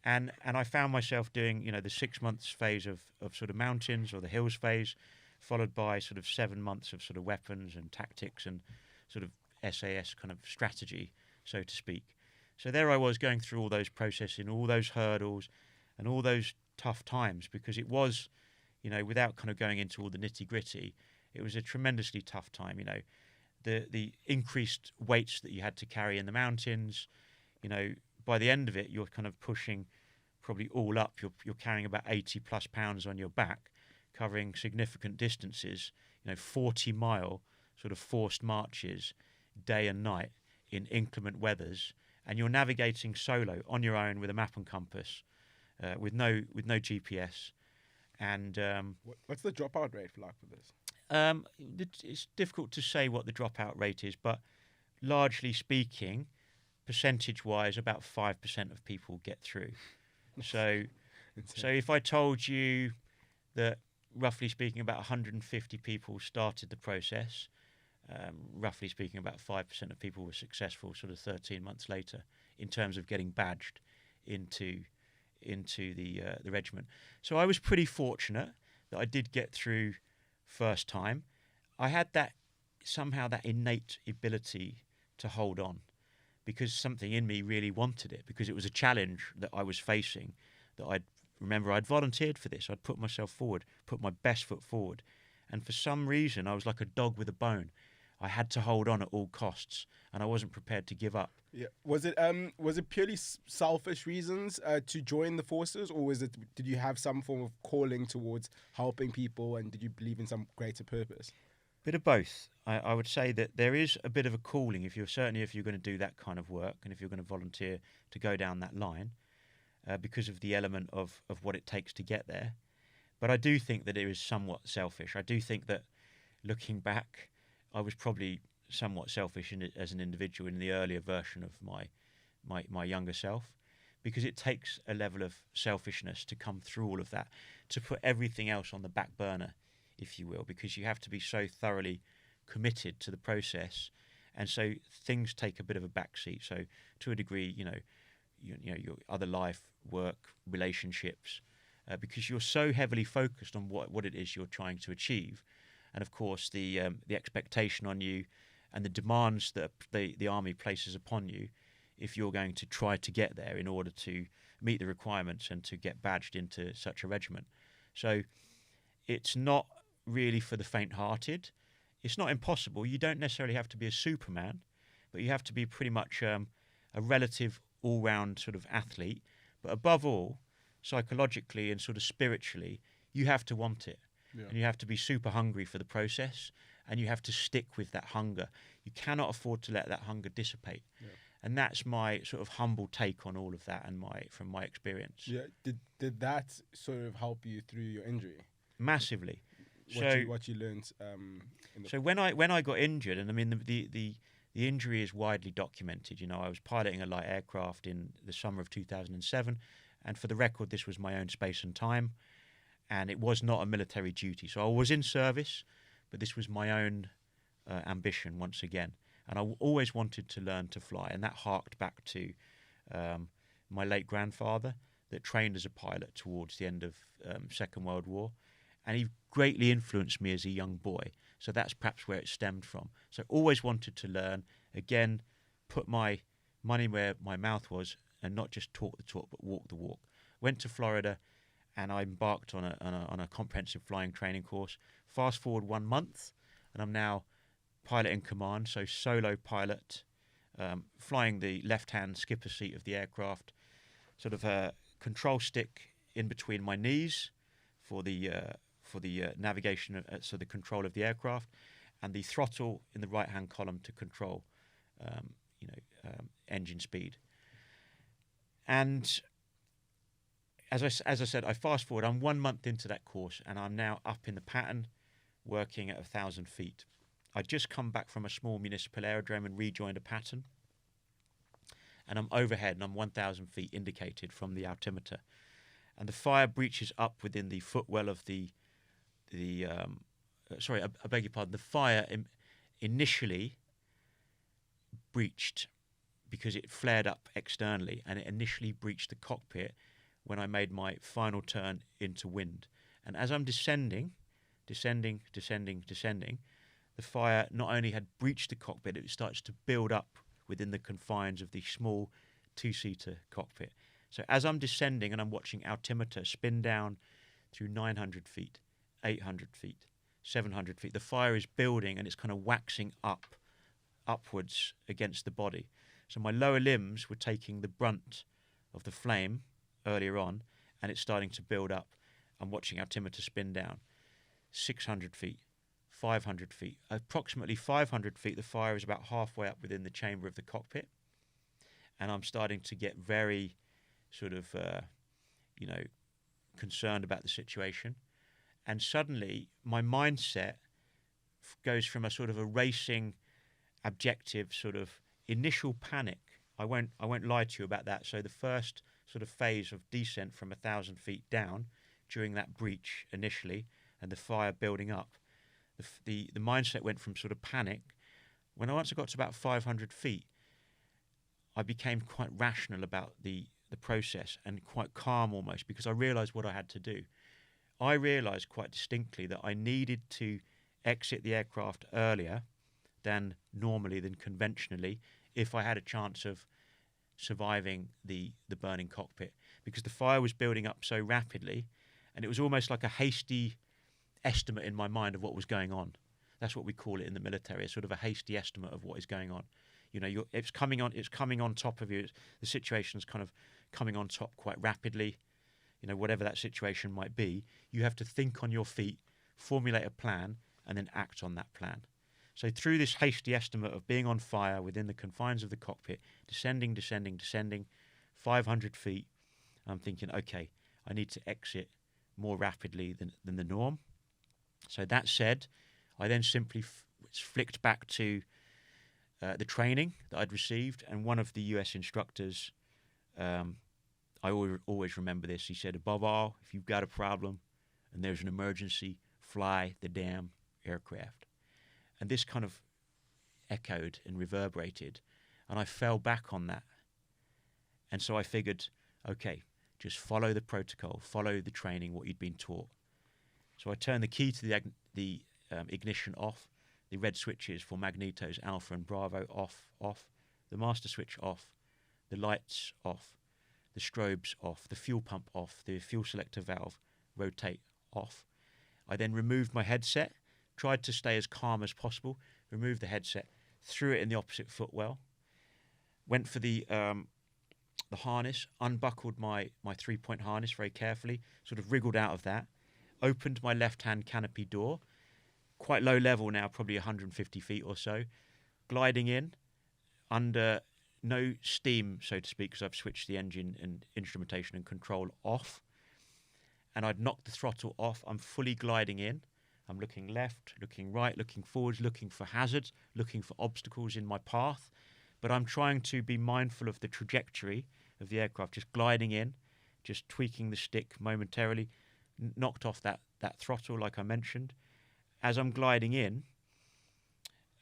And I found myself doing, the 6 months phase of sort of mountains, or the hills phase, followed by sort of 7 months of sort of weapons and tactics and sort of SAS kind of strategy, so to speak. So there I was going through all those processing, all those hurdles and all those tough times, because it was, without kind of going into all the nitty gritty, it was a tremendously tough time. The increased weights that you had to carry in the mountains, by the end of it, you're kind of pushing probably all up. You're carrying about 80 plus pounds on your back, covering significant distances, 40-mile sort of forced marches, day and night in inclement weathers, and you're navigating solo on your own with a map and compass, with no GPS. And What's the dropout rate for this? it's difficult to say what the dropout rate is, but largely speaking, percentage-wise, about 5% of people get through. So if I told you that, roughly speaking, about 150 people started the process, roughly speaking, about 5% of people were successful sort of 13 months later in terms of getting badged into the regiment. So I was pretty fortunate that I did get through first time. I had that innate ability to hold on, because something in me really wanted it, because it was a challenge that I was facing, that I'd volunteered for this. I'd put myself forward, put my best foot forward. And for some reason, I was like a dog with a bone. I had to hold on at all costs, and I wasn't prepared to give up. Yeah. Was it purely selfish reasons to join the forces, or did you have some form of calling towards helping people, and did you believe in some greater purpose? Bit of both. I would say that there is a bit of a calling if you're going to do that kind of work, and if you're going to volunteer to go down that line, because of the element of what it takes to get there. But I do think that it is somewhat selfish. I do think that, looking back, I was probably somewhat selfish as an individual in the earlier version of my younger self, because it takes a level of selfishness to come through all of that, to put everything else on the back burner, if you will, because you have to be so thoroughly committed to the process, and so things take a bit of a backseat. So to a degree, your other life, work, relationships, because you're so heavily focused on what it is you're trying to achieve, and of course the expectation on you and the demands that the army places upon you, if you're going to try to get there in order to meet the requirements and to get badged into such a regiment. So it's not really for the faint-hearted. It's not impossible. You don't necessarily have to be a Superman, but you have to be pretty much a relative all-round sort of athlete. But above all, psychologically and sort of spiritually, you have to want it. Yeah. And you have to be super hungry for the process, and you have to stick with that hunger. You cannot afford to let that hunger dissipate. Yeah. And that's my sort of humble take on all of that, and from my experience. Yeah. Did that sort of help you through your injury? Massively. What you learned. So when I got injured, and I mean the injury is widely documented. I was piloting a light aircraft in the summer of 2007, and for the record, this was my own space and time, and it was not a military duty. So I was in service, but this was my own ambition once again, and I always wanted to learn to fly, and that harked back to my late grandfather that trained as a pilot towards the end of Second World War, and he greatly influenced me as a young boy. So that's perhaps where it stemmed from. So always wanted to learn, again, put my money where my mouth was, and not just talk the talk, but walk the walk. Went to Florida, and I embarked on a comprehensive flying training course. Fast forward 1 month, and I'm now pilot in command, so solo pilot, flying the left-hand skipper seat of the aircraft, sort of a control stick in between my knees for the navigation, so the control of the aircraft, and the throttle in the right-hand column to control, engine speed. And as I said, I fast forward. I'm 1 month into that course, and I'm now up in the pattern, working at 1,000 feet. I'd just come back from a small municipal aerodrome and rejoined a pattern, and I'm overhead, and I'm 1,000 feet indicated from the altimeter, and the fire breaches up within the footwell of sorry, I beg your pardon. The fire initially breached because it flared up externally, and it initially breached the cockpit when I made my final turn into wind. And as I'm descending descending, descending, descending. The fire not only had breached the cockpit, it starts to build up within the confines of the small two-seater cockpit. So as I'm descending and I'm watching altimeter spin down through 900 feet, 800 feet, 700 feet, the fire is building and it's kind of waxing upwards against the body. So my lower limbs were taking the brunt of the flame earlier on, and it's starting to build up. I'm watching altimeter spin down. 600 feet, 500 feet. Approximately 500 feet, the fire is about halfway up within the chamber of the cockpit. And I'm starting to get very sort of, concerned about the situation. And suddenly my mindset goes from a sort of a racing, objective sort of initial panic. I won't lie to you about that. So the first sort of phase of descent from 1,000 feet down during that breach initially and the fire building up, the mindset went from sort of panic. Once I got to about 500 feet, I became quite rational about the process and quite calm almost, because I realised what I had to do. I realised quite distinctly that I needed to exit the aircraft earlier than conventionally, if I had a chance of surviving the burning cockpit, because the fire was building up so rapidly, and it was almost like a hasty estimate in my mind of what was going on. That's what we call it in the military, a sort of a hasty estimate of what is going on. It's coming on top of you. The situation's kind of coming on top quite rapidly. Whatever that situation might be, you have to think on your feet, formulate a plan, and then act on that plan. So through this hasty estimate of being on fire within the confines of the cockpit, descending, 500 feet, I'm thinking, okay, I need to exit more rapidly than the norm. So that said, I then simply flicked back to the training that I'd received, and one of the US instructors, I always remember this, he said, above all, if you've got a problem and there's an emergency, fly the damn aircraft. And this kind of echoed and reverberated, and I fell back on that. And so I figured, okay, just follow the protocol, follow the training, what you'd been taught. So I turned the key to the ignition off, the red switches for magnetos, Alpha and Bravo off, the master switch off, the lights off, the strobes off, the fuel pump off, the fuel selector valve rotate off. I then removed my headset, tried to stay as calm as possible, removed the headset, threw it in the opposite footwell, went for the harness, unbuckled my 3-point harness very carefully, sort of wriggled out of that, opened my left-hand canopy door, quite low level now, probably 150 feet or so, gliding in under no steam, so to speak, because I've switched the engine and instrumentation and control off, and I'd knocked the throttle off. I'm fully gliding in. I'm looking left, looking right, looking forwards, looking for hazards, looking for obstacles in my path, but I'm trying to be mindful of the trajectory of the aircraft, just gliding in, just tweaking the stick momentarily, knocked off that throttle like I mentioned. As I'm gliding in,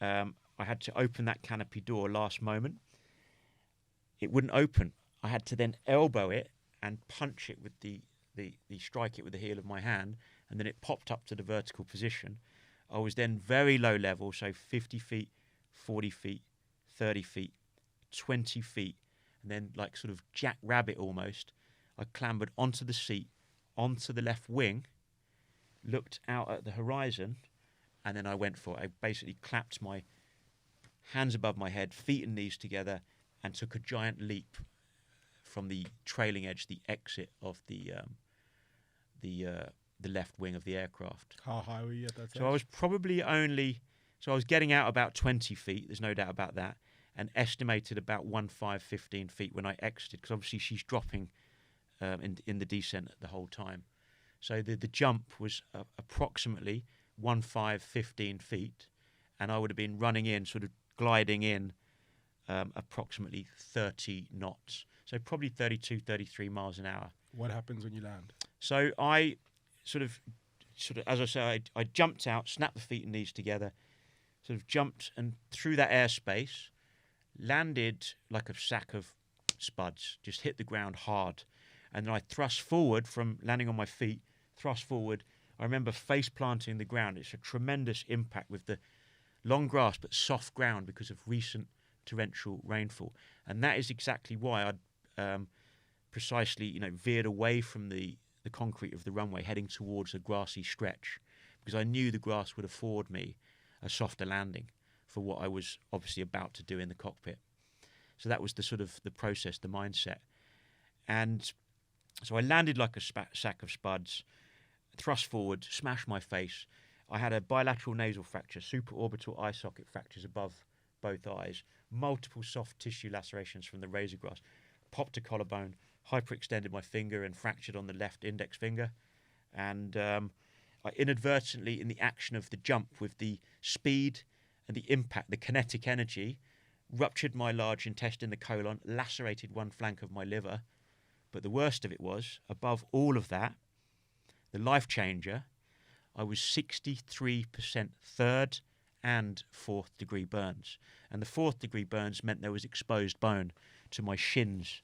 I had to open that canopy door last moment. It wouldn't open. I had to then elbow it and punch it with strike it with the heel of my hand, and then it popped up to the vertical position. I was then very low level, so 50 feet, 40 feet, 30 feet, 20 feet, and then like sort of jackrabbit almost, I clambered onto the seat, onto the left wing, looked out at the horizon, and then I went for it. I basically clapped my hands above my head, feet and knees together, and took a giant leap from the trailing edge, the exit of the left wing of the aircraft. How high were you at that stage? So I was probably I was getting out about 20 feet, there's no doubt about that, and estimated about 15 feet when I exited, because obviously she's dropping in the descent the whole time. So the jump was approximately 15 feet, and I would have been running in, sort of gliding in approximately 30 knots. So probably 32, 33 miles an hour. What happens when you land? So I sort of, as I say, I jumped out, snapped the feet and knees together, sort of jumped and through that airspace, landed like a sack of spuds, just hit the ground hard. And then I thrust forward from landing on my feet, thrust forward. I remember face planting the ground. It's a tremendous impact with the long grass but soft ground because of recent torrential rainfall. And that is exactly why I'd precisely, veered away from the concrete of the runway, heading towards a grassy stretch, because I knew the grass would afford me a softer landing for what I was obviously about to do in the cockpit. So that was the sort of the process, the mindset. And so I landed like a sack of spuds, thrust forward, smashed my face. I had a bilateral nasal fracture, supraorbital eye socket fractures above both eyes, multiple soft tissue lacerations from the razor grass, popped a collarbone, hyperextended my finger and fractured on the left index finger. And I inadvertently, in the action of the jump with the speed and the impact, the kinetic energy, ruptured my large intestine, the colon, lacerated one flank of my liver. But the worst of it was, above all of that, the life changer, I was 63% third and fourth degree burns. And the fourth degree burns meant there was exposed bone to my shins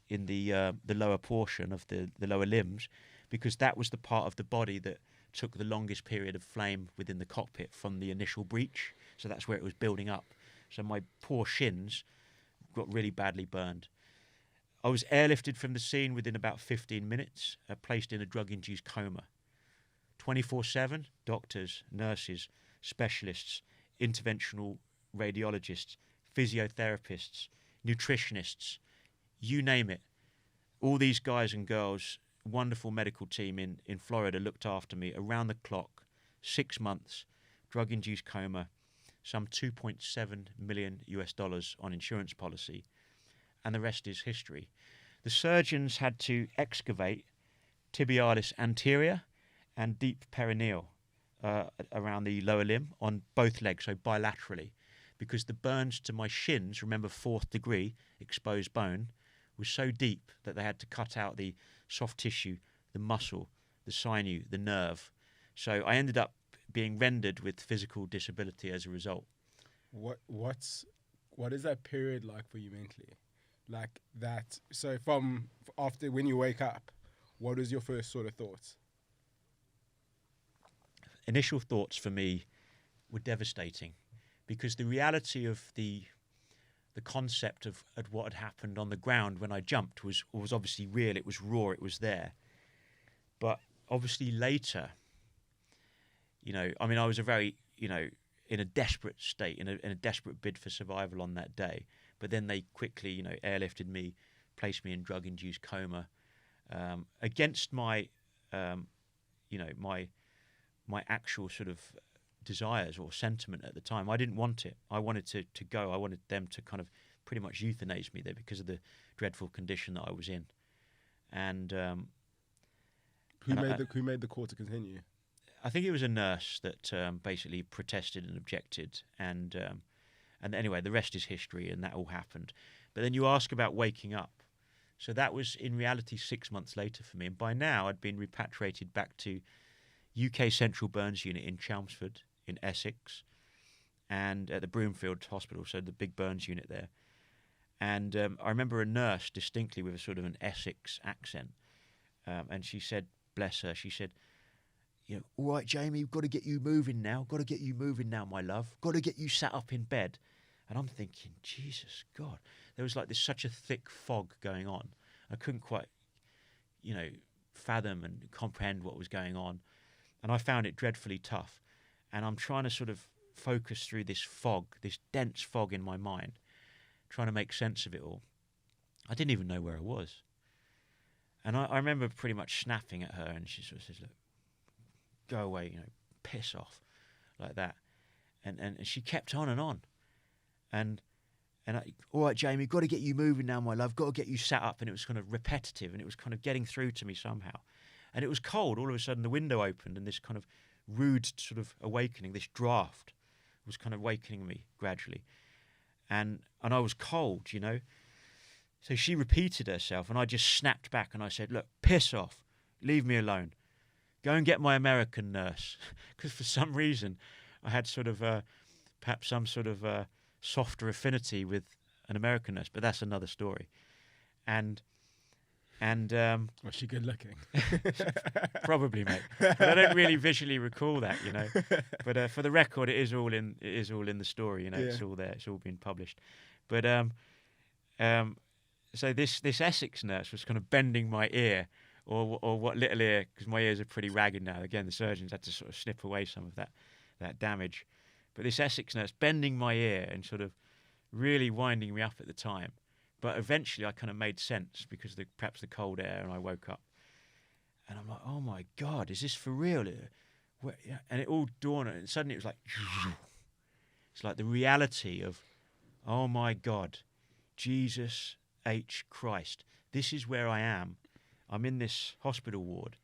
in the lower portion of the lower limbs, because that was the part of the body that took the longest period of flame within the cockpit from the initial breach. So that's where it was building up. So my poor shins got really badly burned. I was airlifted from the scene within about 15 minutes, placed in a drug-induced coma. 24/7, doctors, nurses, specialists, interventional radiologists, physiotherapists, nutritionists, you name it. All these guys and girls, wonderful medical team in Florida looked after me around the clock, 6 months, drug-induced coma, some $2.7 million on insurance policy, and the rest is history. The surgeons had to excavate tibialis anterior and deep perineal around the lower limb on both legs, so bilaterally, because the burns to my shins, remember 4th degree exposed bone, was so deep that they had to cut out the soft tissue, the muscle, the sinew, the nerve. So I ended up being rendered with physical disability as a result. What is that period like for you mentally? Like that. So from after when you wake up, what is your first sort of thoughts? Initial thoughts for me were devastating, because the reality of the concept of what had happened on the ground when I jumped was obviously real. It was raw. It was there. But obviously later, I was a very, in a desperate state, in a desperate bid for survival on that day. But then they quickly, airlifted me, placed me in drug-induced coma, against my, my actual sort of desires or sentiment at the time. I didn't want it. I wanted to go. I wanted them to kind of pretty much euthanize me there because of the dreadful condition that I was in. And who made the call to continue? I think it was a nurse that basically protested and objected, and anyway, the rest is history, and that all happened. But then you ask about waking up. So that was in reality 6 months later for me, and by now I'd been repatriated back to UK Central Burns Unit in Chelmsford in Essex, and at the Broomfield Hospital, so the big burns unit there. And I remember a nurse distinctly with a sort of an Essex accent, and she said, bless her, she said, all right, Jamie, we've got to get you moving now. Got to get you moving now, my love. Got to get you sat up in bed. And I'm thinking, Jesus God. There was like this such a thick fog going on. I couldn't quite, fathom and comprehend what was going on. And I found it dreadfully tough. And I'm trying to sort of focus through this fog, this dense fog in my mind, trying to make sense of it all. I didn't even know where I was. And I remember pretty much snapping at her, and she sort of says, look, go away, piss off, like that. And she kept on and on. And all right, Jamie, got to get you moving now, my love, got to get you sat up. And it was kind of repetitive, and it was kind of getting through to me somehow. And it was cold. All of a sudden, the window opened, and this kind of rude sort of awakening, this draft was kind of awakening me gradually. And I was cold, So she repeated herself, and I just snapped back, and I said, look, piss off, leave me alone. Go and get my American nurse. Because for some reason, I had sort of perhaps some sort of softer affinity with an American nurse, but that's another story. And And Was she good looking? probably, mate. But I don't really visually recall that, you know. But for the record, it is all in the story, you know. Yeah. It's all there. It's all been published. But so this Essex nurse was kind of bending my ear, or what little ear, because my ears are pretty ragged now. Again, the surgeons had to sort of snip away some of that damage. But this Essex nurse bending my ear and sort of really winding me up at the time. But eventually I kind of made sense because of perhaps the cold air, and I woke up. And I'm like, oh my God, is this for real? And it all dawned on it, and suddenly it was like, it's like the reality of, oh my God, Jesus H. Christ, this is where I am. I'm in this hospital ward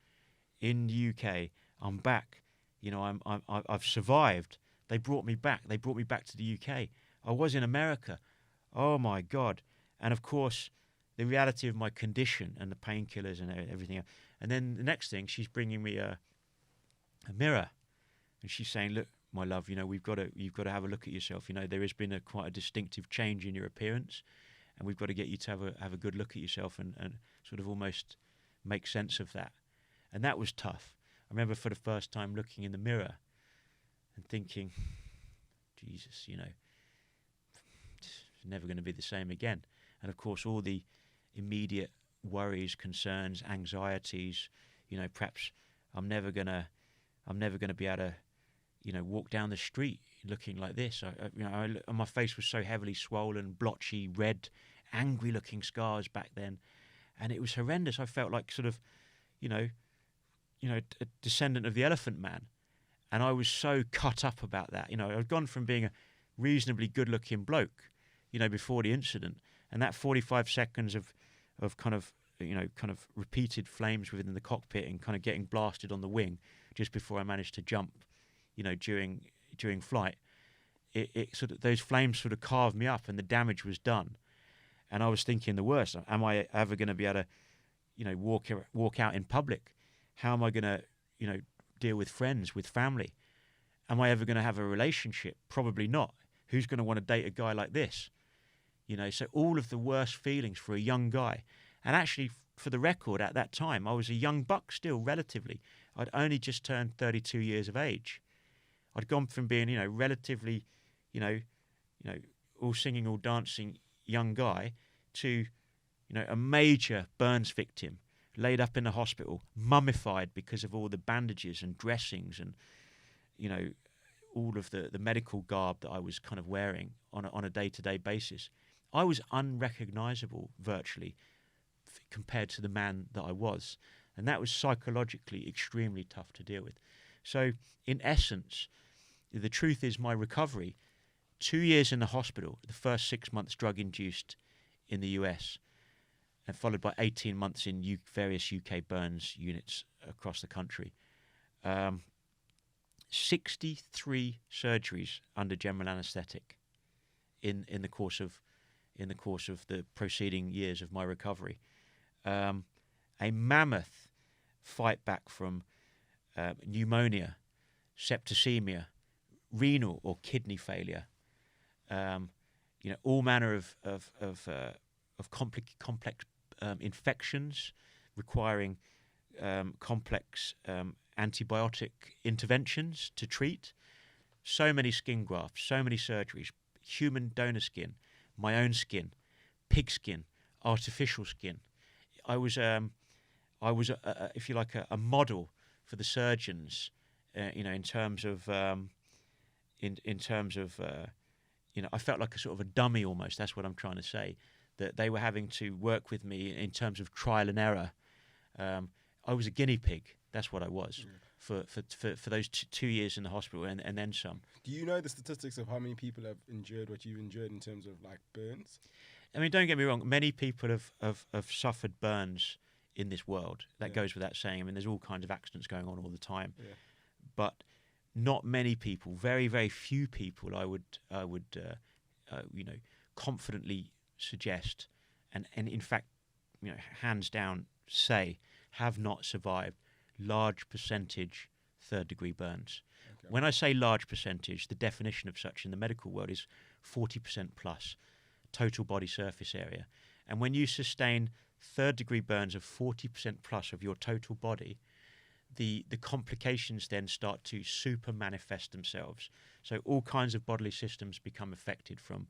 in the UK. I'm back. You know, I've survived. They brought me back. They brought me back to the UK. I was in America. Oh my God. And of course, the reality of my condition and the painkillers and everything else. And then the next thing, she's bringing me a mirror, and she's saying, "Look, my love, you know, you've got to have a look at yourself. You know, there has been quite a distinctive change in your appearance, and we've got to get you to have a good look at yourself and sort of almost make sense of that." And that was tough. I remember for the first time looking in the mirror and thinking, Jesus, you know, it's never going to be the same again. And of course, all the immediate worries, concerns, anxieties, you know, perhaps I'm never gonna be able to, you know, walk down the street looking like this. My face was so heavily swollen, blotchy, red, angry-looking scars back then, and it was horrendous. I felt like sort of, you know, a descendant of the Elephant Man, and I was so cut up about that. You know, I'd gone from being a reasonably good-looking bloke, you know, before the incident, and that 45 seconds of kind of repeated flames within the cockpit and kind of getting blasted on the wing just before I managed to jump, you know, during flight, it sort of, those flames sort of carved me up, and the damage was done. And I was thinking the worst: am I ever going to be able to, you know, walk out in public? How am I going to, you know, deal with friends, with family? Am I ever going to have a relationship? Probably not. Who's going to want to date a guy like this? You know, so all of the worst feelings for a young guy. And actually, for the record, at that time, I was a young buck still, relatively. I'd only just turned 32 years of age. I'd gone from being, you know, relatively, you know, all singing, all dancing young guy to, you know, a major burns victim, laid up in the hospital, mummified because of all the bandages and dressings and, you know, all of the medical garb that I was kind of wearing on a day-to-day basis. I was unrecognisable virtually compared to the man that I was. And that was psychologically extremely tough to deal with. So, in essence, the truth is my recovery, 2 years in the hospital, the first 6 months drug-induced in the US, and followed by 18 months in various UK burns units across the country. 63 surgeries under general anaesthetic in the course of the preceding years of my recovery. A mammoth fight back from pneumonia, septicemia, renal or kidney failure, you know, all manner of complex infections requiring complex antibiotic interventions to treat. So many skin grafts, so many surgeries, human donor skin, my own skin, pig skin, artificial skin. I was if you like, a model for the surgeons, you know, in terms of, you know, I felt like a sort of a dummy almost. That's what I'm trying to say. That they were having to work with me in terms of trial and error. I was a guinea pig. That's what I was for those 2 years in the hospital and then some. Do you know the statistics of how many people have endured what you've endured in terms of like burns? I mean, don't get me wrong. Many people have suffered burns in this world. That goes without saying. I mean, there's all kinds of accidents going on all the time, but not many people. Very, very few people. I would you know, confidently suggest, and in fact, you know, hands down say, have not survived large percentage third-degree burns. Okay. When I say large percentage, the definition of such in the medical world is 40% plus total body surface area. And when you sustain third-degree burns of 40% plus of your total body, the complications then start to super manifest themselves. So all kinds of bodily systems become affected from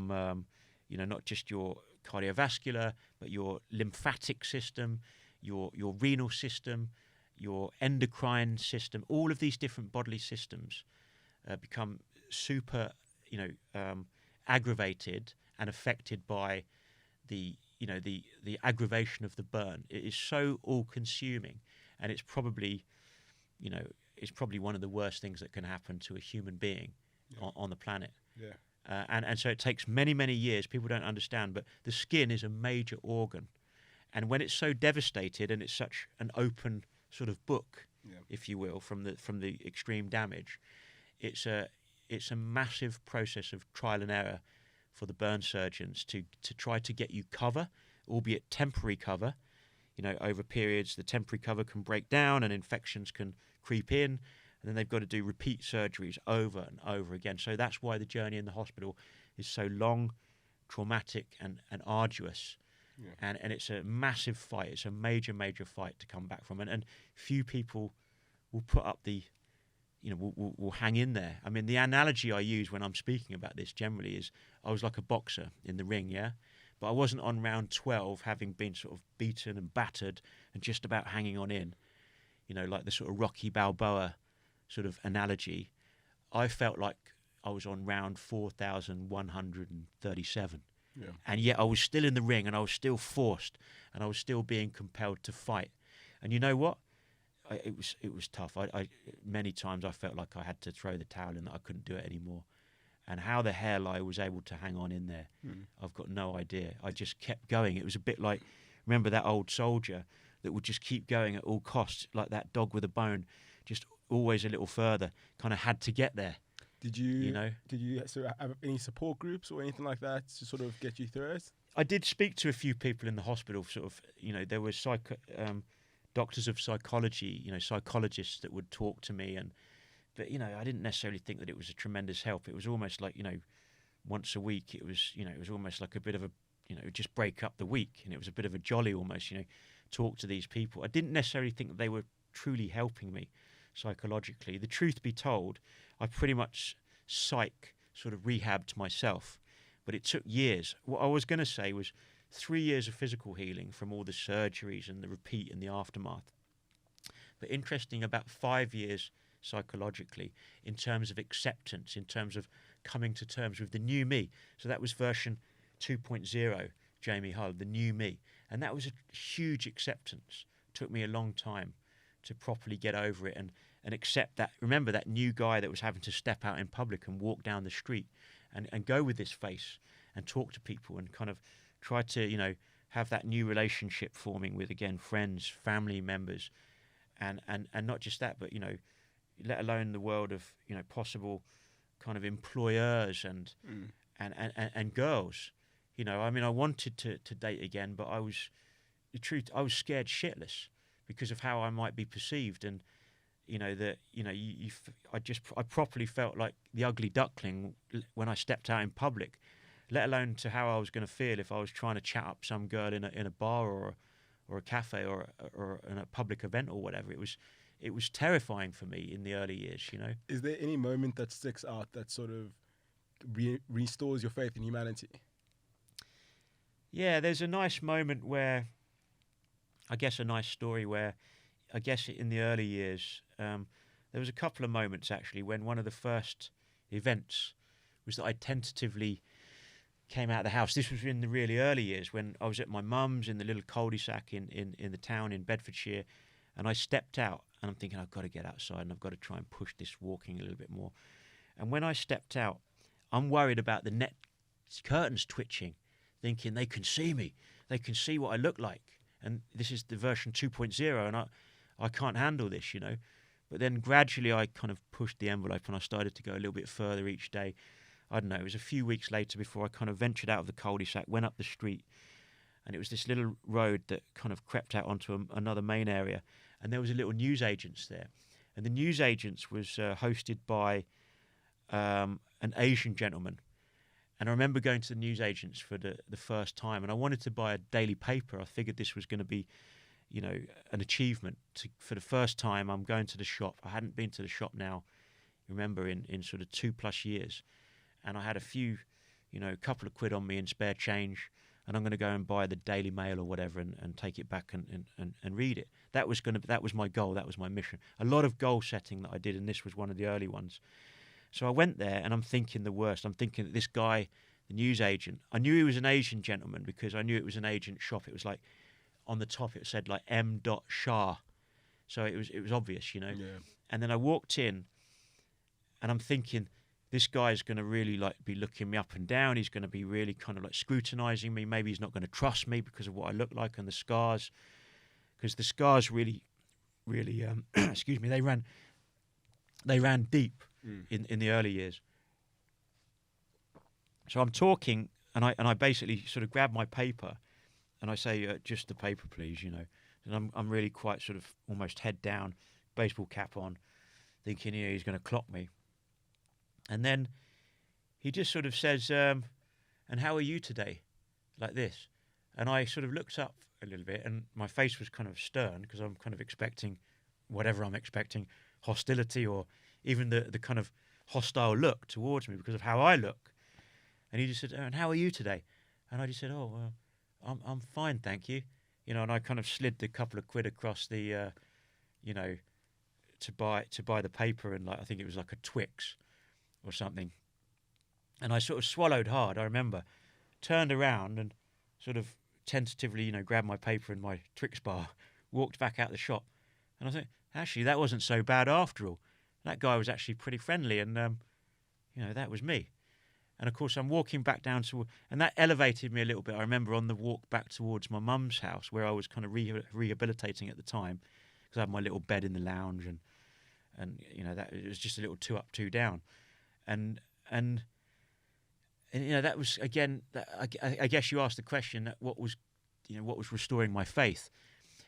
not just your cardiovascular, but your lymphatic system, your renal system, your endocrine system. All of these different bodily systems become super, aggravated and affected by the aggravation of the burn. It is so all-consuming, and it's probably one of the worst things that can happen to a human being on the planet. Yeah. And so it takes many, many years. People don't understand, but the skin is a major organ. And when it's so devastated and it's such an open sort of book, if you will, from the extreme damage, it's a massive process of trial and error for the burn surgeons to try to get you cover, albeit temporary cover. Over periods, the temporary cover can break down and infections can creep in. And then they've got to do repeat surgeries over and over again. So that's why the journey in the hospital is so long, traumatic, and arduous. Yeah. And it's a massive fight. It's a major, major fight to come back from. And few people will put up will hang in there. I mean, the analogy I use when I'm speaking about this generally is I was like a boxer in the ring, yeah? But I wasn't on round 12 having been sort of beaten and battered and just about hanging on in, like the sort of Rocky Balboa sort of analogy. I felt like I was on round 4,137. Yeah. And yet I was still in the ring, and I was still forced, and I was still being compelled to fight. And you know what? It was tough. I many times I felt like I had to throw the towel in, that I couldn't do it anymore. And how the hell I was able to hang on in there, I've got no idea. I just kept going. It was a bit like, remember that old soldier that would just keep going at all costs, like that dog with a bone, just always a little further, kind of had to get there. Did you sort of have any support groups or anything like that to sort of get you through it? I did speak to a few people in the hospital, sort of, there were doctors of psychology, psychologists that would talk to me, but I didn't necessarily think that it was a tremendous help. It was almost like, once a week, it was almost like a bit of a, just break up the week, and it was a bit of a jolly almost, talk to these people. I didn't necessarily think that they were truly helping me psychologically. The truth be told, I pretty much sort of rehabbed myself, but it took years. What I was going to say was 3 years of physical healing from all the surgeries and the repeat and the aftermath. But interesting, about 5 years psychologically in terms of acceptance, in terms of coming to terms with the new me. So that was version 2.0, Jamie Hull, the new me. And that was a huge acceptance. Took me a long time to properly get over it and accept that. Remember that new guy that was having to step out in public and walk down the street and go with this face and talk to people and kind of try to, have that new relationship forming with, again, friends, family members, and not just that, but, let alone the world of, possible kind of employers and girls. I wanted to date again, but I was scared shitless because of how I might be perceived, and I properly felt like the ugly duckling when I stepped out in public, let alone to how I was going to feel if I was trying to chat up some girl in a bar or a cafe or in a public event or whatever. It was terrifying for me in the early years. Is there any moment that sticks out that sort of restores your faith in humanity? Yeah, there's a nice moment where, a nice story where, in the early years, there was a couple of moments actually when one of the first events was that I tentatively came out of the house. This was in the really early years when I was at my mum's in the little cul-de-sac in the town in Bedfordshire, and I stepped out and I'm thinking, I've got to get outside and I've got to try and push this walking a little bit more. And when I stepped out, I'm worried about the net curtains twitching, thinking they can see me, they can see what I look like. And this is the version 2.0 and I can't handle this, But then gradually I kind of pushed the envelope and I started to go a little bit further each day. I don't know, it was a few weeks later before I kind of ventured out of the cul-de-sac, went up the street, and it was this little road that kind of crept out onto another main area, and there was a little newsagents there. And the newsagents was hosted by an Asian gentleman, And I remember going to the newsagents for the first time, and I wanted to buy a daily paper. I figured this was going to be, you know, an achievement. For the first time, I'm going to the shop. I hadn't been to the shop now, remember, in sort of 2+ years. And I had a few, you know, a couple of quid on me in spare change, and I'm going to go and buy the Daily Mail or whatever and take it back and read it. That was my goal. That was my mission. A lot of goal setting that I did, and this was one of the early ones. So I went there, and I'm thinking the worst. I'm thinking that this guy, the newsagent, I knew he was an Asian gentleman because I knew it was an agent shop. It was like, on the top it said like M. Shah. So it was obvious, you know. Yeah. And then I walked in, and I'm thinking, this guy's going to really like be looking me up and down. He's going to be really kind of like scrutinizing me. Maybe he's not going to trust me because of what I look like and the scars. Because the scars really, excuse me, they ran deep in the early years. So I'm talking, and I basically sort of grab my paper, and I say, just the paper, please, you know. And I'm really quite sort of almost head down, baseball cap on, thinking, you know, he's going to clock me. And then he just sort of says, and how are you today? Like this. And I sort of looked up a little bit, and my face was kind of stern because I'm kind of expecting whatever I'm expecting, hostility or even the kind of hostile look towards me because of how I look. And he just said, and how are you today? And I just said, I'm fine, thank you. You know, and I kind of slid a couple of quid across the, you know, to buy the paper, and like I think it was like a Twix or something. And I sort of swallowed hard, I remember, turned around and sort of tentatively, you know, grabbed my paper and my Twix bar, walked back out the shop. And I thought, actually, that wasn't so bad after all. That guy was actually pretty friendly, and, you know, that was me. And, of course, I'm walking back down to... And that elevated me a little bit. I remember on the walk back towards my mum's house, where I was kind of rehabilitating at the time, because I had my little bed in the lounge, and you know, that it was just a little 2 up, 2 down. And you know, that was, again, I guess you asked the question, that what was restoring my faith.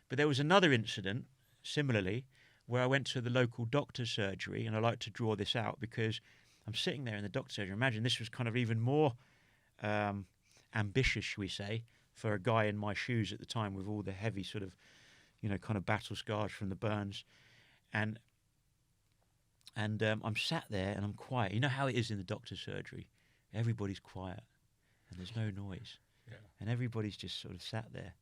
But there was another incident, similarly, where I went to the local doctor's surgery, and I like to draw this out because I'm sitting there in the doctor's surgery. Imagine this was kind of even more ambitious, shall we say, for a guy in my shoes at the time with all the heavy sort of, you know, kind of battle scars from the burns. And I'm sat there and I'm quiet. You know how it is in the doctor's surgery? Everybody's quiet and there's no noise. Yeah. And everybody's just sort of sat there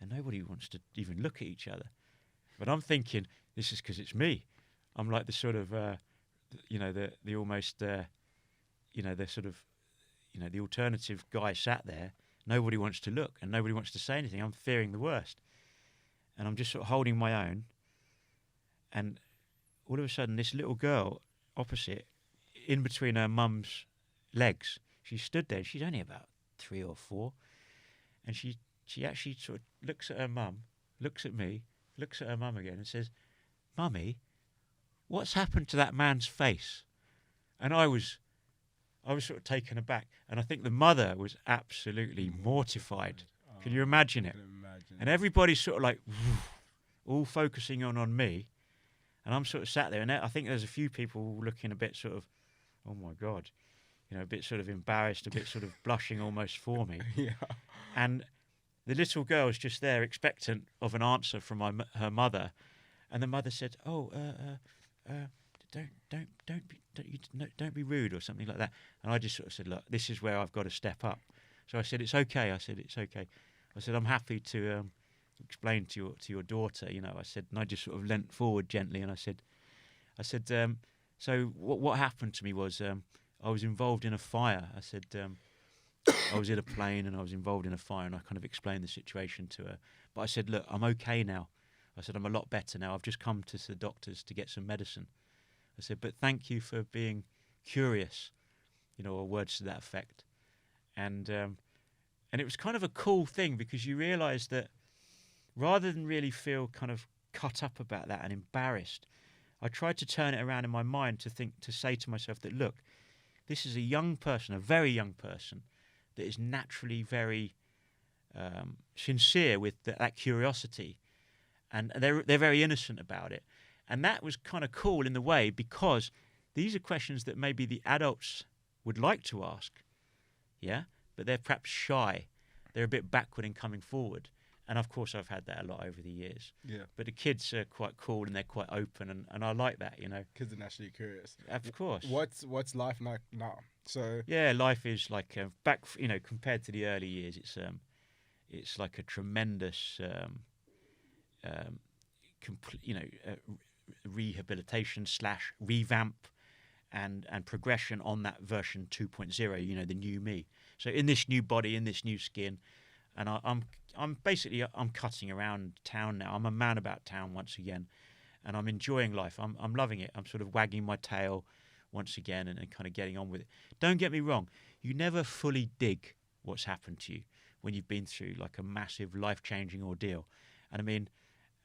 and nobody wants to even look at each other. But I'm thinking, this is because it's me. I'm like the sort of, you know, the almost, you know, the sort of, you know, the alternative guy sat there. Nobody wants to look and nobody wants to say anything. I'm fearing the worst. And I'm just sort of holding my own. And all of a sudden, this little girl opposite, in between her mum's legs, she stood there. She's only about 3 or 4. And she actually sort of looks at her mum, looks at me, looks at her mum again and says, "Mummy, what's happened to that man's face?" And I was sort of taken aback. And I think the mother was absolutely mortified. Can you imagine it? I can imagine. And everybody's sort of like, all focusing on me. And I'm sort of sat there. And I think there's a few people looking a bit sort of, oh my God, you know, a bit sort of embarrassed, a bit sort of blushing almost for me. Yeah. And the little girl's just there expectant of an answer from her mother. And the mother said, don't be rude or something like that. And I just sort of said, look, this is where I've got to step up. So I said, it's okay. I said, I'm happy to explain to your daughter, you know. I said, and I just sort of leant forward gently, and I said, so what happened to me was I was involved in a fire. I said, I was in a plane and I was involved in a fire, and I kind of explained the situation to her. But I said, look, I'm okay now. I said, I'm a lot better now. I've just come to the doctors to get some medicine. I said, but thank you for being curious, you know, or words to that effect. And it was kind of a cool thing because you realise that rather than really feel kind of cut up about that and embarrassed, I tried to turn it around in my mind to say to myself that, look, this is a young person, a very young person, that is naturally very sincere with that curiosity, and they're very innocent about it. And that was kind of cool in the way because these are questions that maybe the adults would like to ask, yeah, but they're perhaps shy. They're a bit backward in coming forward. And of course, I've had that a lot over the years. Yeah. But the kids are quite cool and they're quite open, and I like that, you know. Kids are naturally curious. Of course. What's life like now? So yeah, life is like compared to the early years. It's like a tremendous, rehabilitation / revamp and progression on that version 2.0. You know, the new me. So in this new body, in this new skin, and I'm basically cutting around town now. I'm a man about town once again, and I'm enjoying life. I'm loving it. I'm sort of wagging my tail once again and kind of getting on with it. Don't get me wrong. You never fully dig what's happened to you when you've been through like a massive life-changing ordeal. And I mean,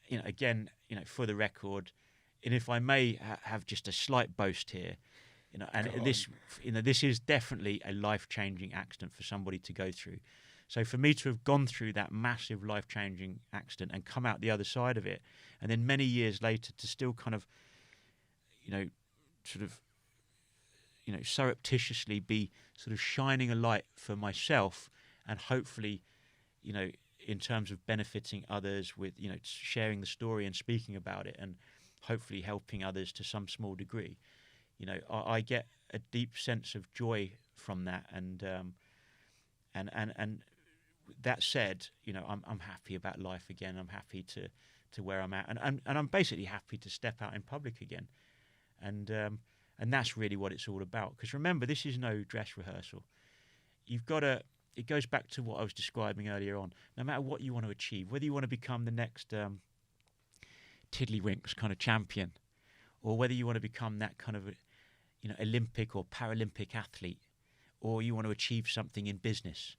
you know, again, you know, for the record, and if I may have just a slight boast here, you know, and this is definitely a life-changing accident for somebody to go through. So for me to have gone through that massive life-changing accident and come out the other side of it, and then many years later to still kind of, you know, sort of, you know, surreptitiously be sort of shining a light for myself and hopefully, you know, in terms of benefiting others with, you know, sharing the story and speaking about it and hopefully helping others to some small degree. You know, I get a deep sense of joy from that, and that said, you know, I'm happy about life again. I'm happy to where I'm at, and I'm basically happy to step out in public again, and that's really what it's all about. Because remember, this is no dress rehearsal. You've got to. It goes back to what I was describing earlier on. No matter what you want to achieve, whether you want to become the next Tiddlywinks kind of champion, or whether you want to become that kind of, you know, Olympic or Paralympic athlete, or you want to achieve something in business.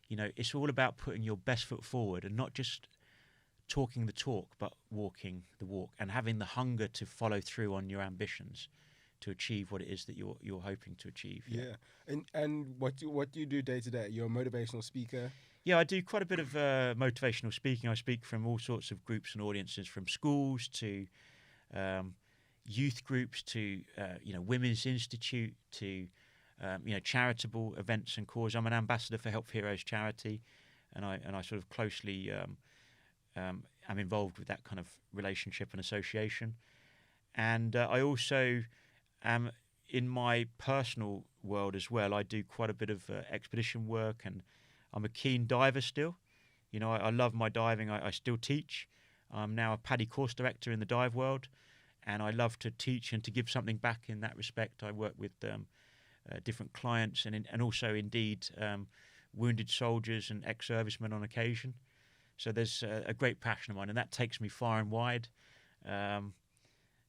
You know, it's all about putting your best foot forward and not just talking the talk, but walking the walk and having the hunger to follow through on your ambitions to achieve what it is that you're hoping to achieve. Yeah. And what do you do day to day? You're a motivational speaker. Yeah, I do quite a bit of motivational speaking. I speak from all sorts of groups and audiences, from schools to youth groups to you know, Women's Institute to you know, charitable events and causes. I'm an ambassador for Help Heroes charity, and I sort of closely am involved with that kind of relationship and association. And I also am in my personal world as well. I do quite a bit of expedition work, and I'm a keen diver still. You know, I love my diving. I still teach. I'm now a PADI course director in the dive world, and I love to teach and to give something back in that respect. I work with different clients and also indeed wounded soldiers and ex-servicemen on occasion. So there's a great passion of mine, and that takes me far and wide.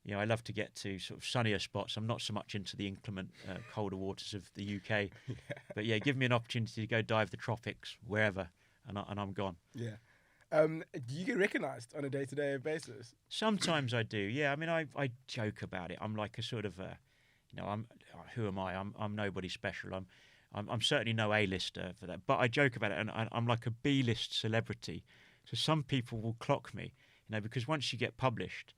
You know, I love to get to sort of sunnier spots. I'm not so much into the inclement, colder waters of the UK. Yeah. But yeah, give me an opportunity to go dive the tropics, wherever, and I'm gone. Yeah. Do you get recognised on a day-to-day basis? Sometimes I do. Yeah, I mean, I joke about it. I'm like a sort of you know, who am I? I'm nobody special. I'm certainly no A-lister for that. But I joke about it, and I'm like a B-list celebrity. So some people will clock me, you know, because once you get published,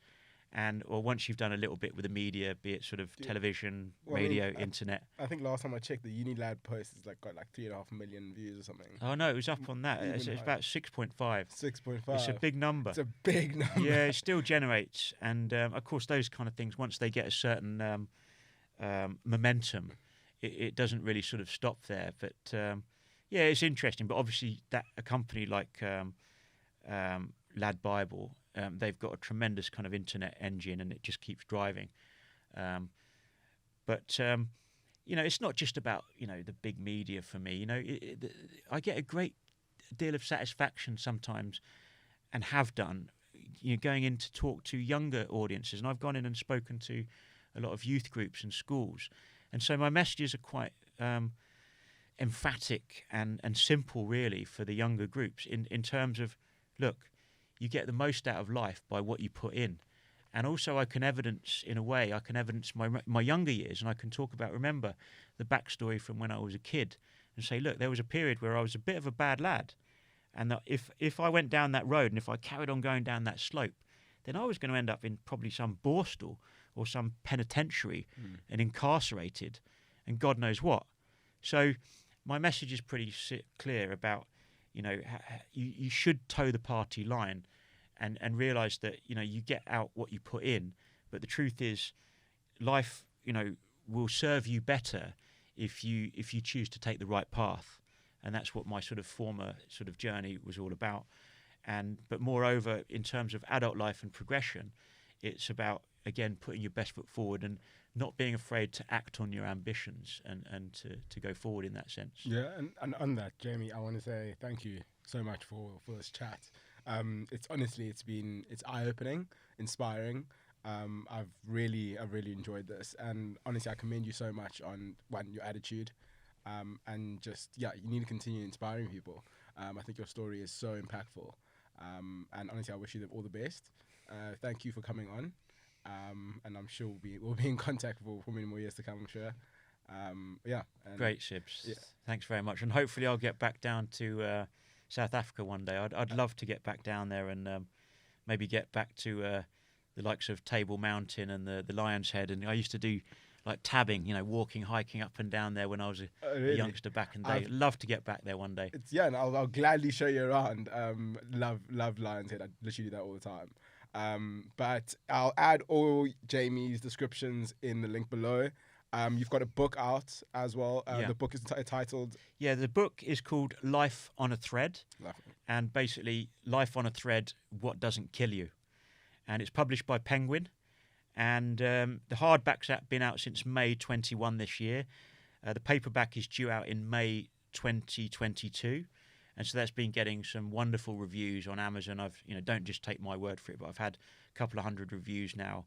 or once you've done a little bit with the media, be it sort of television, radio, internet. I think last time I checked, the Unilad post has got like 3.5 million views or something. Oh no, it was up on that. It's about 6.5. 6.5. It's a big number. It's a big number. Yeah, it still generates, and of course those kind of things, once they get a certain momentum, it doesn't really sort of stop there. But yeah, it's interesting. But obviously, that a company like Lad Bible. They've got a tremendous kind of internet engine, and it just keeps driving. But you know, it's not just about, you know, the big media for me. You know, I get a great deal of satisfaction sometimes, and have done, you know, going in to talk to younger audiences. And I've gone in and spoken to a lot of youth groups and schools, and so my messages are quite emphatic and simple, really, for the younger groups in terms of, look, you get the most out of life by what you put in. And also I can evidence, in a way, my younger years, and I can talk about, remember, the backstory from when I was a kid, and say, look, there was a period where I was a bit of a bad lad, and that if I went down that road and if I carried on going down that slope, then I was going to end up in probably some borstal or some penitentiary and incarcerated and God knows what. So my message is pretty clear about, you should toe the party line, and realize that you get out what you put in. But the truth is, life will serve you better if you choose to take the right path, and that's what my sort of former sort of journey was all about. But moreover, in terms of adult life and progression, it's about, again, putting your best foot forward and not being afraid to act on your ambitions and to go forward in that sense. Yeah, and on that, Jamie, I want to say thank you so much for this chat. It's eye-opening, inspiring. I've really enjoyed this, and honestly, I commend you so much on your attitude, and just you need to continue inspiring people. I think your story is so impactful, and honestly, I wish you all the best. Thank you for coming on, and I'm sure we'll be in contact for many more years to come, I'm sure. Great, Sibs. Yeah. Thanks very much, and hopefully I'll get back down to South Africa one day. I'd love to get back down there and maybe get back to the likes of Table Mountain and the Lion's Head. And I used to do like tabbing, walking, hiking up and down there when I was a youngster back in the day. I'd love to get back there one day. And I'll gladly show you around. Love Lion's Head. I literally do that all the time. But I'll add all Jamie's descriptions in the link below. You've got a book out as well. The book is titled... Yeah, the book is called Life on a Thread. And basically, Life on a Thread, What Doesn't Kill You. And it's published by Penguin. And the hardback's been out since May 21 this year. The paperback is due out in May 2022. And so that's been getting some wonderful reviews on Amazon. Don't just take my word for it, but I've had a couple of hundred reviews now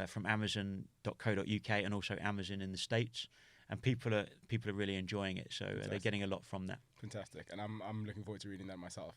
from Amazon.co.uk and also Amazon in the States. And people are really enjoying it. So they're getting a lot from that. Fantastic. And I'm looking forward to reading that myself.